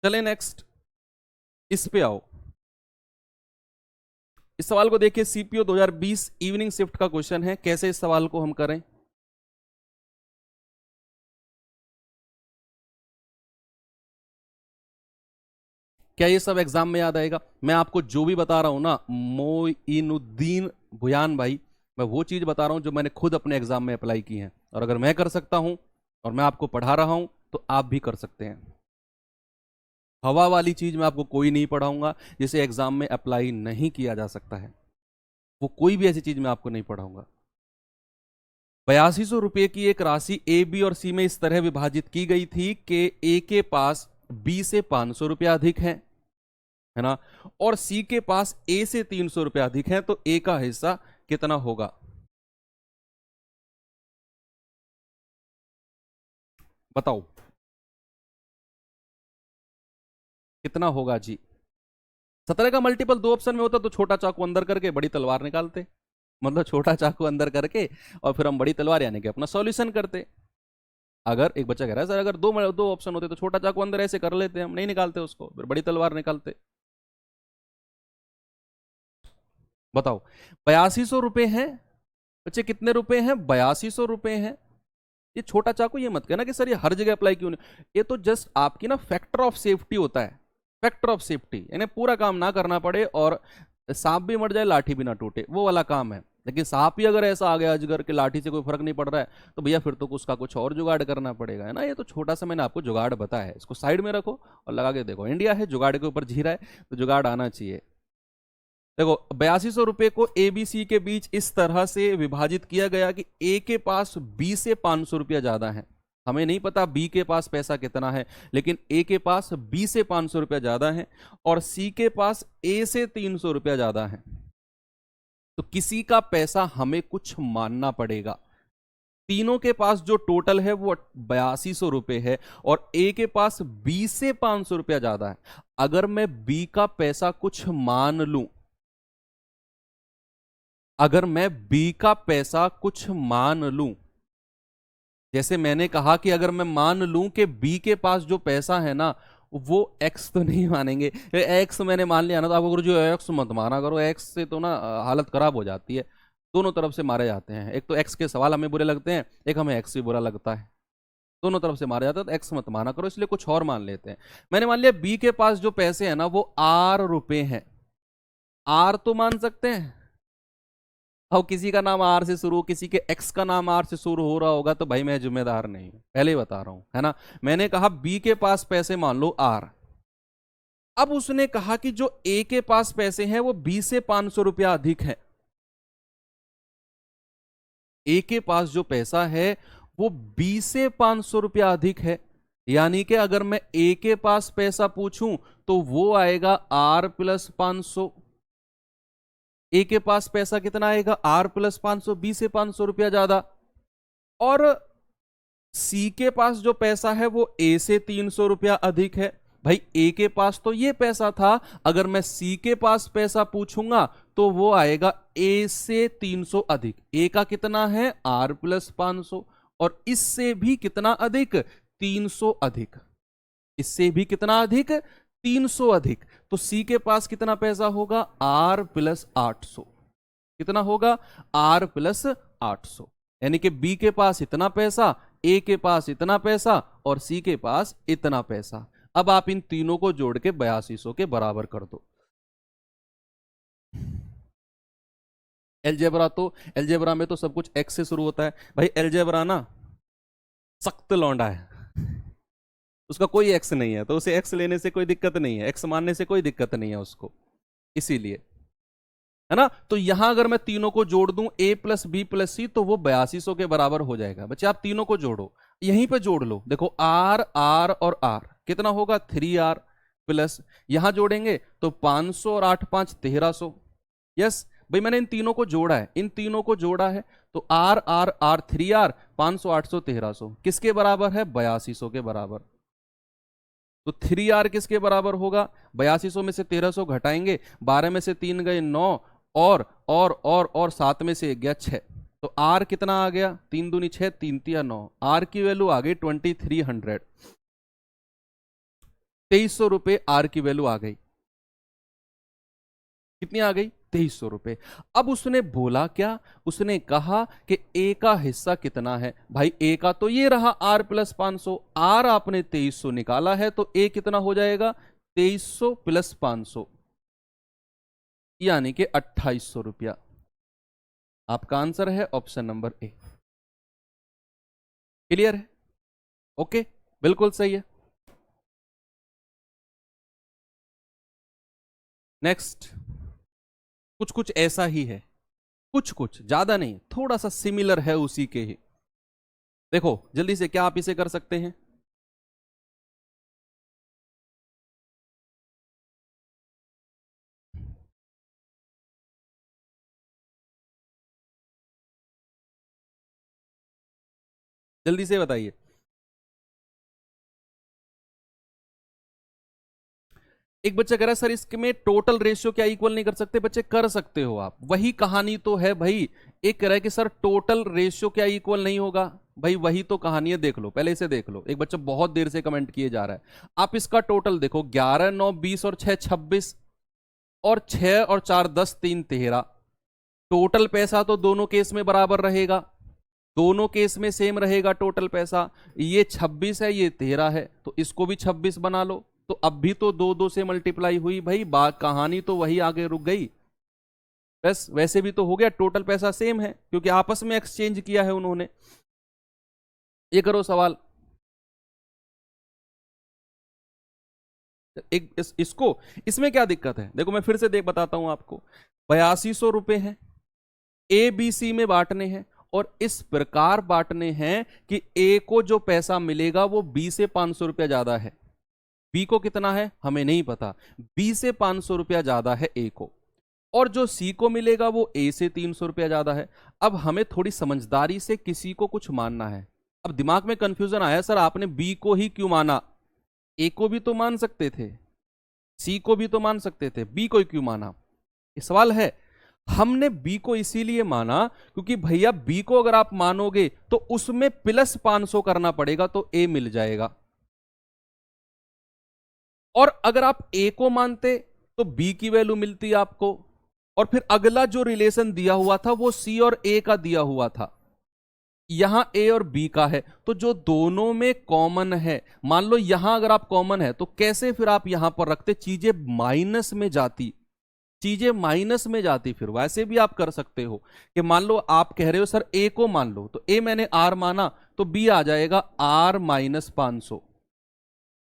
चले नेक्स्ट, इस पे आओ। इस सवाल को देखिए, सीपीओ 2020 इवनिंग शिफ्ट का क्वेश्चन है। कैसे इस सवाल को हम करें? क्या ये सब एग्जाम में याद आएगा? मैं आपको जो भी बता रहा हूं ना, मोइनुद्दीन भुयान भाई, मैं वो चीज बता रहा हूं जो मैंने खुद अपने एग्जाम में अप्लाई की है। और अगर मैं कर सकता हूं और मैं आपको पढ़ा रहा हूं तो आप भी कर सकते हैं। हवा वाली चीज मैं आपको कोई नहीं पढ़ाऊंगा जिसे एग्जाम में अप्लाई नहीं किया जा सकता है। वो कोई भी ऐसी चीज मैं आपको नहीं पढ़ाऊंगा। 8200 रुपए की एक राशि ए, बी और सी में इस तरह विभाजित की गई थी कि ए के पास बी से 500 रुपया अधिक है ना, और सी के पास ए से 300 रुपया अधिक है, तो ए का हिस्सा कितना होगा? बताओ कितना होगा जी। 17 का मल्टीपल दो ऑप्शन में होता तो छोटा चाकू अंदर करके बड़ी तलवार निकालते, मतलब छोटा चाकू अंदर करके और फिर हम बड़ी तलवार यानी कि अपना सॉल्यूशन करते। अगर एक बच्चा कह रहा है सर अगर दो ऑप्शन होते तो छोटा चाकू अंदर ऐसे कर लेते, हम नहीं निकालते उसको, फिर बड़ी तलवार निकालते। बताओ 8200 रुपए हैं बच्चे, कितने रुपए हैं? 8200 रुपए हैं। ये छोटा चाकू ये मत कहना कि सर ये हर जगह अप्लाई क्यों नहीं, ये तो जस्ट आपकी ना फैक्टर ऑफ सेफ्टी होता है। फैक्टर ऑफ सेफ्टी यानी पूरा काम ना करना पड़े और सांप भी मर जाए लाठी भी ना टूटे, वो वाला काम है। लेकिन सांप ही अगर ऐसा आ गया अजगर के लाठी से कोई फर्क नहीं पड़ रहा है तो भैया फिर तो उसका कुछ और जुगाड़ करना पड़ेगा, है ना। ये तो छोटा सा मैंने आपको जुगाड़ बताया है, इसको साइड में रखो और लगा के देखो। इंडिया है जुगाड़ के ऊपर जी रहा है तो जुगाड़ आना चाहिए। देखो 8200 रुपए को ए बी सी के बीच इस तरह से विभाजित किया गया कि ए के पास बी से 500 रुपया ज्यादा है। हमें नहीं पता बी के पास पैसा कितना है, लेकिन ए के पास बी से 500 रुपया ज्यादा है और सी के पास ए से 300 रुपया ज्यादा है। तो किसी का पैसा हमें कुछ मानना पड़ेगा। तीनों के पास जो टोटल है वो 8200 रुपए है और ए के पास बी से 500 रुपया ज्यादा है। अगर मैं बी का पैसा कुछ मान लूं, अगर मैं बी का पैसा कुछ मान लूं, जैसे मैंने कहा कि अगर मैं मान लूं कि बी के पास जो पैसा है ना वो एक्स, तो नहीं मानेंगे एक्स मैंने मान लिया ना तो आपको गुरुजी एक्स मत माना करो, एक्स से तो ना हालत खराब हो जाती है। दोनों तरफ से मारे जाते हैं, एक तो एक्स के सवाल हमें बुरे लगते हैं, एक हमें एक्स भी बुरा लगता है, दोनों तरफ से मारा जाता है। तो एक्स मत माना करो, इसलिए कुछ और मान लेते हैं। मैंने मान लिया बी के पास जो पैसे हैं ना वो R रुपए हैं। आर तो मान सकते हैं, अब किसी का नाम आर से शुरू, किसी के एक्स का नाम आर से शुरू हो रहा होगा तो भाई मैं जिम्मेदार नहीं हूं, पहले ही बता रहा हूं, है ना। मैंने कहा बी के पास पैसे मान लो आर। अब उसने कहा कि जो ए के पास पैसे हैं वो बी से 500 रुपया अधिक है। ए के पास जो पैसा है वो बी से 500 रुपया अधिक है, यानी कि अगर मैं ए के पास पैसा पूछूं तो वो आएगा आर प्लस 500। ए के पास पैसा कितना आएगा? आर प्लस 500, बी से 500 रुपया ज्यादा। और सी के पास जो पैसा है वो ए से 300 रुपया अधिक है। भाई ए के पास तो ये पैसा था, अगर मैं सी के पास पैसा पूछूंगा तो वो आएगा ए से 300 अधिक। ए का कितना है? आर प्लस 500, और इससे भी कितना अधिक? 300 अधिक। इससे भी कितना अधिक? 300 अधिक। तो सी के पास कितना पैसा होगा? R plus 800। कितना होगा? R plus 800। यानी कि बी के पास इतना पैसा, ए के पास इतना पैसा और सी के पास इतना पैसा। अब आप इन तीनों को जोड़ के 8200 के बराबर कर दो। एलजेब्रा में तो सब कुछ एक्स से शुरू होता है भाई। एलजेब्रा ना सख्त लौंडा है, उसका कोई एक्स नहीं है, तो उसे एक्स लेने से कोई दिक्कत नहीं है, एक्स मानने से कोई दिक्कत नहीं है उसको, इसीलिए, है ना। तो यहां अगर मैं तीनों को जोड़ दूं a प्लस बी प्लस सी तो वो 8200 के बराबर हो जाएगा। बच्चे आप तीनों को जोड़ो, यहीं पे जोड़ लो। देखो आर आर और आर कितना होगा? 3R। प्लस यहां जोड़ेंगे तो 500 और 8 5 1300। यस भाई मैंने इन तीनों को जोड़ा है, इन तीनों को जोड़ा है तो आर आर आर 3R 500 800 1300 किसके बराबर है? 8200 के बराबर। तो 3R किसके बराबर होगा? 8200 में से 1300 घटाएंगे, 12 में से 3 गए 9 और 7 में से 1 गया 6। तो R कितना आ गया? 3 दूनी 6 3 तिया 9। R की वैल्यू आ गई 2300। 2300 रुपए आर की वैल्यू आ गई। कितनी आ गई? 2300 रुपए। अब उसने बोला क्या? उसने कहा कि ए का हिस्सा कितना है। भाई ए का तो ये रहा R प्लस 500, आर आपने 2300 निकाला है तो ए कितना हो जाएगा? 2300 प्लस 500 यानी कि 2800 रुपया। आपका आंसर है ऑप्शन नंबर ए। क्लियर है? ओके बिल्कुल सही है। नेक्स्ट कुछ कुछ ऐसा ही है, कुछ कुछ ज्यादा नहीं, थोड़ा सा सिमिलर है उसी के ही। देखो जल्दी से क्या आप इसे कर सकते हैं? जल्दी से बताइए। एक बच्चा कह रहा है सर इसमें टोटल रेशियो क्या इक्वल नहीं कर सकते? बच्चे कर सकते हो आप, वही कहानी तो है भाई। एक कह रहा है कि सर टोटल रेशियो क्या इक्वल नहीं होगा? भाई वही तो कहानी है, देख लो पहले इसे देख लो। एक बच्चा बहुत देर से कमेंट किए जा रहा है। आप इसका टोटल देखो, 11 9 20 और 6 26 और 6 और 4 10 3 13। टोटल पैसा तो दोनों केस में बराबर रहेगा, दोनों केस में सेम रहेगा टोटल पैसा। ये 26 है, ये 13 है, तो इसको भी 26 बना लो। तो अब भी तो 2 2 से मल्टीप्लाई हुई भाई, बात कहानी तो वही आगे रुक गई। बस वैसे भी तो हो गया, टोटल पैसा सेम है क्योंकि आपस में एक्सचेंज किया है उन्होंने। ये करो सवाल। इसको इसमें क्या दिक्कत है? देखो मैं फिर से देख बताता हूं आपको। 8200 रुपए हैं, ए बी सी में बांटने हैं और इस प्रकार बांटने हैं कि ए को जो पैसा मिलेगा वो बी से 500 रुपया ज्यादा है। बी को कितना है हमें नहीं पता, बी से 500 रुपया ज्यादा है ए को, और जो सी को मिलेगा वो ए से 300 रुपया ज्यादा है। अब हमें थोड़ी समझदारी से किसी को कुछ मानना है। अब दिमाग में कंफ्यूजन आया, सर आपने बी को ही क्यों माना? ए को भी तो मान सकते थे, सी को भी तो मान सकते थे, बी को क्यों माना? ये सवाल है। हमने बी को इसीलिए माना क्योंकि भैया बी को अगर आप मानोगे तो उसमें प्लस 500 करना पड़ेगा तो ए मिल जाएगा, और अगर आप ए को मानते तो बी की वैल्यू मिलती आपको, और फिर अगला जो रिलेशन दिया हुआ था वो सी और ए का दिया हुआ था, यहां ए और बी का है, तो जो दोनों में कॉमन है, मान लो यहां अगर आप कॉमन है तो कैसे फिर आप यहां पर रखते? चीजें माइनस में जाती, चीजें माइनस में जाती। फिर वैसे भी आप कर सकते हो कि मान लो आप कह रहे हो सर ए को मान लो, तो ए मैंने आर माना तो बी आ जाएगा आर माइनस 500,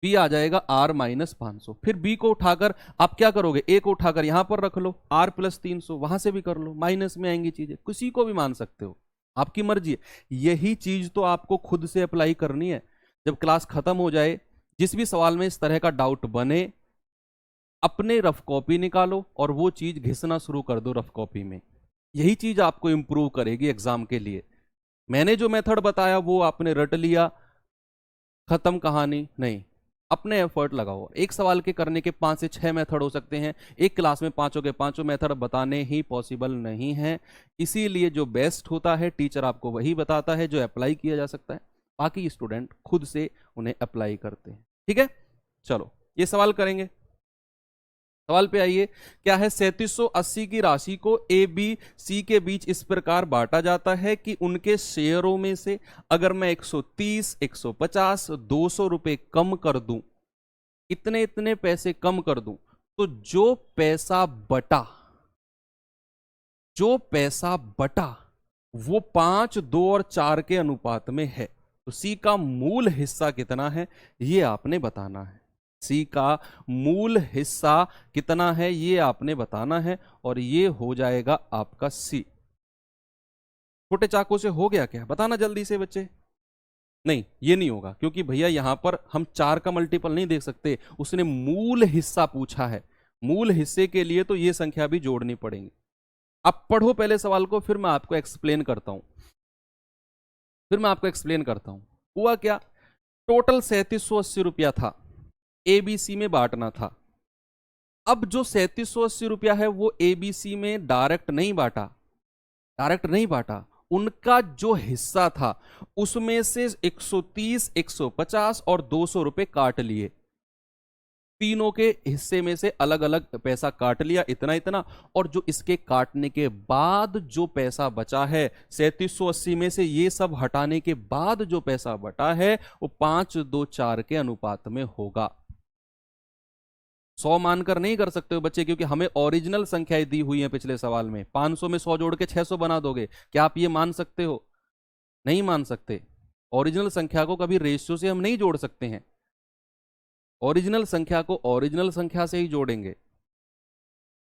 बी आ जाएगा आर माइनस 500। फिर बी को उठाकर आप क्या करोगे? ए को उठाकर यहां पर रख लो, आर प्लस 300, वहां से भी कर लो, माइनस में आएंगी चीजें। किसी को भी मान सकते हो, आपकी मर्जी है। यही चीज तो आपको खुद से अप्लाई करनी है। जब क्लास खत्म हो जाए, जिस भी सवाल में इस तरह का डाउट बने, अपने रफ कॉपी निकालो और वो चीज घिसना शुरू कर दो रफ कॉपी में। यही चीज आपको इंप्रूव करेगी एग्जाम के लिए। मैंने जो मेथड बताया वो आपने रट लिया, खत्म कहानी नहीं। अपने एफर्ट लगाओ। एक सवाल के करने के 5 से 6 मेथड हो सकते हैं, एक क्लास में पांचों के पांचों मेथड बताने ही पॉसिबल नहीं है। इसीलिए जो बेस्ट होता है टीचर आपको वही बताता है जो अप्लाई किया जा सकता है, बाकी स्टूडेंट खुद से उन्हें अप्लाई करते हैं। ठीक है, चलो ये सवाल करेंगे। सवाल पे आइए, क्या है? 3780 की राशि को ए बी सी के बीच इस प्रकार बांटा जाता है कि उनके शेयरों में से अगर मैं 130 150 200 रुपए कम कर दूं, इतने इतने पैसे कम कर दूं, तो जो पैसा बटा वो 5 2 और 4 के अनुपात में है। तो सी का मूल हिस्सा कितना है ये आपने बताना है। सी का मूल हिस्सा कितना है ये आपने बताना है, और ये हो जाएगा आपका सी। छोटे चाकू से हो गया क्या? बताना जल्दी से बच्चे। नहीं, ये नहीं होगा, क्योंकि भैया यहां पर हम 4 का मल्टीपल नहीं देख सकते, उसने मूल हिस्सा पूछा है। मूल हिस्से के लिए तो ये संख्या भी जोड़नी पड़ेगी। अब पढ़ो पहले सवाल को, फिर मैं आपको एक्सप्लेन करता हूं। हुआ क्या, टोटल 3780 रुपया था, एबीसी में बांटना था। अब जो 3780 रुपया है वो एबीसी में डायरेक्ट नहीं बांटा, उनका जो हिस्सा था उसमें से 130, 150 और 200 रुपए काट लिए। तीनों के हिस्से में से अलग अलग पैसा काट लिया, इतना इतना, और जो इसके काटने के बाद जो पैसा बचा है 3780 में से ये सब हटाने के बाद जो पैसा बटा है वो 5-2-4 के अनुपात में होगा। 100 मानकर नहीं कर सकते हो बच्चे, क्योंकि हमें ओरिजिनल संख्याएं दी हुई हैं पिछले सवाल में। 500 में 100 जोड़ के 600 बना दोगे, क्या आप ये मान सकते हो? नहीं मान सकते। ओरिजिनल संख्या को कभी रेशियो से हम नहीं जोड़ सकते हैं, ओरिजिनल संख्या को ओरिजिनल संख्या से ही जोड़ेंगे।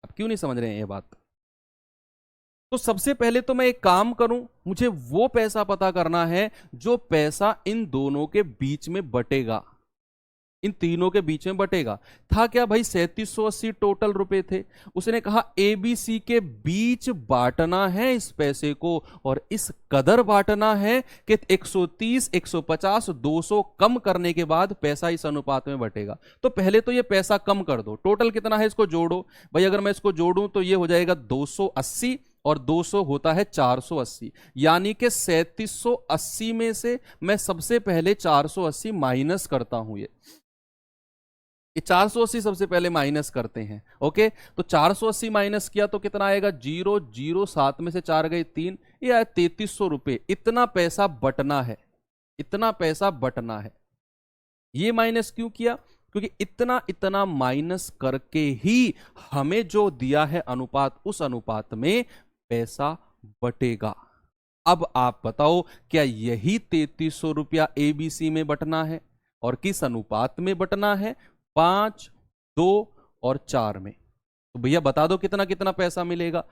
अब क्यों नहीं समझ रहे हैं ये बात? तो सबसे पहले तो मैं एक काम करूं, मुझे वो पैसा पता करना है जो पैसा इन दोनों के बीच में बटेगा, इन तीनों के बीच में बटेगा। था क्या भाई, 3780 टोटल रुपए थे। उसने कहा एबीसी के बीच बांटना है इस पैसे को, और इस कदर बांटना है कि 130, 150, 200 कम करने के बाद पैसा इस अनुपात में बटेगा। तो पहले तो ये पैसा कम कर दो, टोटल कितना है इसको जोड़ो भाई। अगर मैं इसको जोड़ूं तो ये हो जाएगा 280, और 200 होता है 480, यानी कि 3780 में से मैं सबसे पहले 480 माइनस करता हूं। ये 480 सबसे पहले माइनस करते हैं। ओके, तो 480 माइनस किया तो कितना आएगा, 007 में से 4 गए 3, ये आया 3300 रुपए। इतना पैसा बटना है। ये माइनस क्यों किया? क्योंकि इतना इतना माइनस करके ही हमें जो दिया है अनुपात, उस अनुपात में पैसा बटेगा। अब आप बताओ, क्या यही 3300 रुपया एबीसी में बटना है? और किस अनुपात में बटना है? 5, 2 और 4 में। तो भैया बता दो कितना कितना पैसा मिलेगा।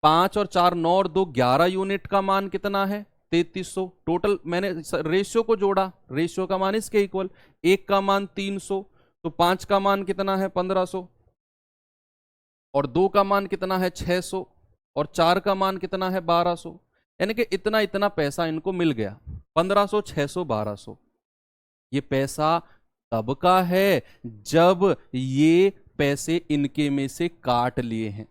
5 और 4, 9 और 2, 11 यूनिट का मान कितना है? 3300। टोटल मैंने रेशियो को जोड़ा, रेशियो का मान इसके इक्वल। 1 का मान 300, तो 5 का मान कितना है? 1500, और 2 का मान कितना है? 600, और 4 का मान कितना है? 1200। यानी कि इतना इतना पैसा इनको मिल गया, 1500, 600, 1200। ये पैसा तब का है जब ये पैसे इनके में से काट लिए हैं।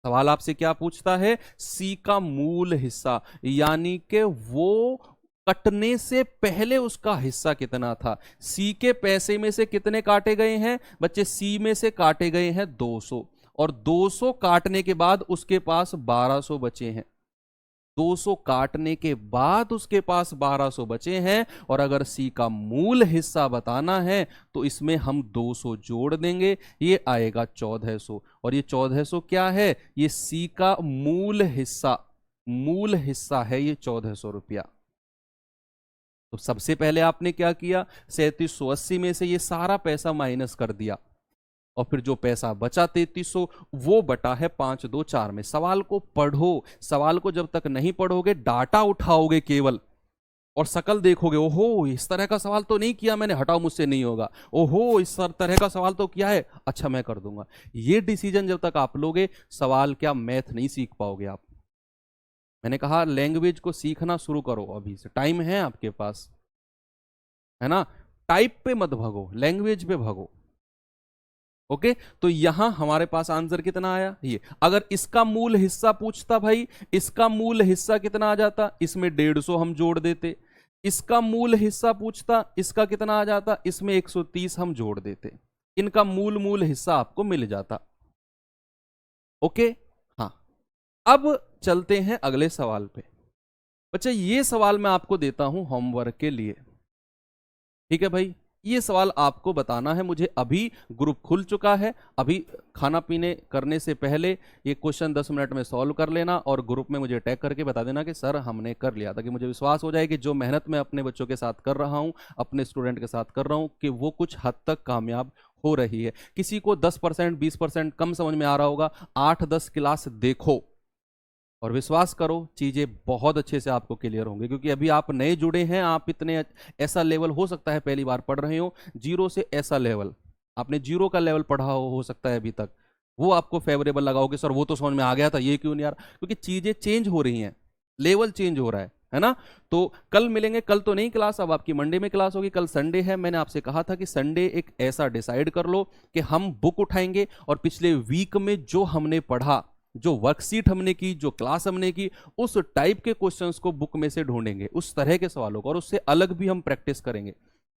सवाल आपसे क्या पूछता है? सी का मूल हिस्सा, यानी कि वो कटने से पहले उसका हिस्सा कितना था। सी के पैसे में से कितने काटे गए हैं बच्चे? सी में से काटे गए हैं 200, और 200 काटने के बाद उसके पास 1200 बचे हैं। 200 काटने के बाद उसके पास 1200 बचे हैं, और अगर सी का मूल हिस्सा बताना है तो इसमें हम 200 जोड़ देंगे, ये आएगा 1400। और ये 1400 क्या है? ये सी का मूल हिस्सा है ये 1400 रुपया। तो सबसे पहले आपने क्या किया? 3780 में से ये सारा पैसा माइनस कर दिया, और फिर जो पैसा बचा 3300 वो बटा है 5, 2, 4 में। सवाल को पढ़ो, सवाल को जब तक नहीं पढ़ोगे, डाटा उठाओगे केवल और शकल देखोगे, ओहो इस तरह का सवाल तो नहीं किया मैंने, हटाओ मुझसे नहीं होगा। ओहो इस तरह का सवाल तो किया है, अच्छा मैं कर दूंगा। ये डिसीजन जब तक आप लोगे, सवाल क्या मैथ नहीं सीख पाओगे आप। मैंने कहा लैंग्वेज को सीखना शुरू करो, अभी से टाइम है आपके पास, है ना। टाइप पे मत भगो, लैंग्वेज पे भगो। ओके, तो यहां हमारे पास आंसर कितना आया? ये अगर इसका मूल हिस्सा पूछता भाई, इसका मूल हिस्सा कितना आ जाता? इसमें 150 हम जोड़ देते। इसका मूल हिस्सा पूछता, इसका कितना आ जाता? इसमें 130 हम जोड़ देते। इनका मूल हिस्सा आपको मिल जाता। ओके, हाँ। अब चलते हैं अगले सवाल पे। बच्चा ये सवाल मैं आपको देता हूं होमवर्क के लिए, ठीक है भाई। ये सवाल आपको बताना है मुझे। अभी ग्रुप खुल चुका है, अभी खाना पीने करने से पहले ये क्वेश्चन 10 मिनट में सॉल्व कर लेना, और ग्रुप में मुझे टैग करके बता देना कि सर हमने कर लिया, ताकि मुझे विश्वास हो जाए कि जो मेहनत मैं अपने बच्चों के साथ कर रहा हूँ, अपने स्टूडेंट के साथ कर रहा हूँ, कि वो कुछ हद तक कामयाब हो रही है। किसी को 10%, 20% कम समझ में आ रहा होगा, 8-10 क्लास देखो, और विश्वास करो चीज़ें बहुत अच्छे से आपको क्लियर होंगी, क्योंकि अभी आप नए जुड़े हैं, आप इतने ऐसा लेवल हो सकता है पहली बार पढ़ रहे हो, जीरो से ऐसा लेवल आपने जीरो का लेवल पढ़ा हो सकता है अभी तक, वो आपको फेवरेबल लगा होगा सर वो तो समझ में आ गया था, ये क्यों नहीं यार, क्योंकि चीज़ें चेंज हो रही हैं, लेवल चेंज हो रहा है ना। तो कल मिलेंगे, कल तो नहीं क्लास, अब आपकी मंडे में क्लास होगी, कल संडे है, मैंने आपसे कहा था कि संडे एक ऐसा डिसाइड कर लो कि हम बुक उठाएंगे और पिछले वीक में जो हमने पढ़ा, जो वर्कशीट हमने की, जो क्लास हमने की, उस टाइप के क्वेश्चंस को बुक में से ढूंढेंगे, उस तरह के सवालों को, और उससे अलग भी हम प्रैक्टिस करेंगे।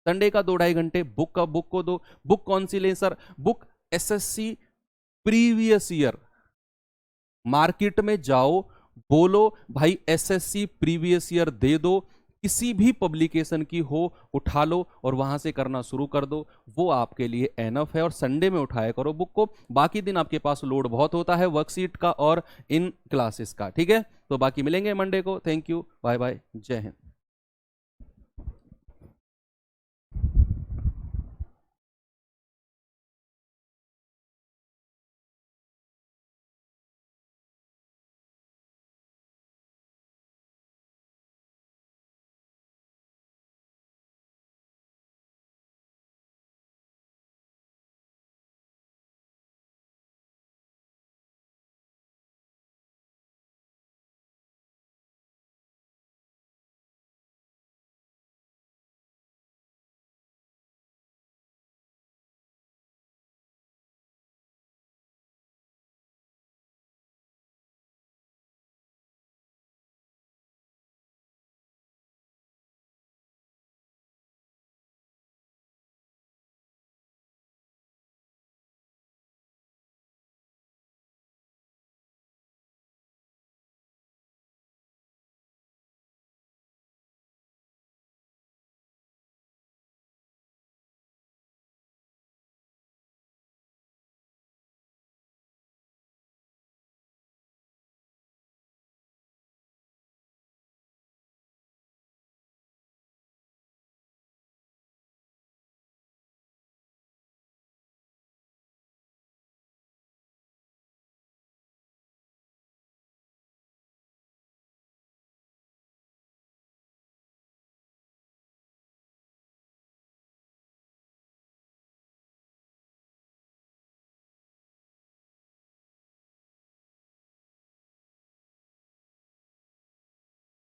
संडे का 2-2.5 घंटे बुक को दो। बुक कौन सी लें sir? Book SSC previous year. Market में जाओ, बोलो भाई एसएससी प्रीवियस ईयर दे दो, किसी भी पब्लिकेशन की हो उठा लो और वहां से करना शुरू कर दो, वो आपके लिए एनफ है। और संडे में उठाया करो बुक को, बाकी दिन आपके पास लोड बहुत होता है वर्कशीट का और इन क्लासेस का, ठीक है। तो बाकी मिलेंगे मंडे को। थैंक यू, बाय बाय, जय हिंद।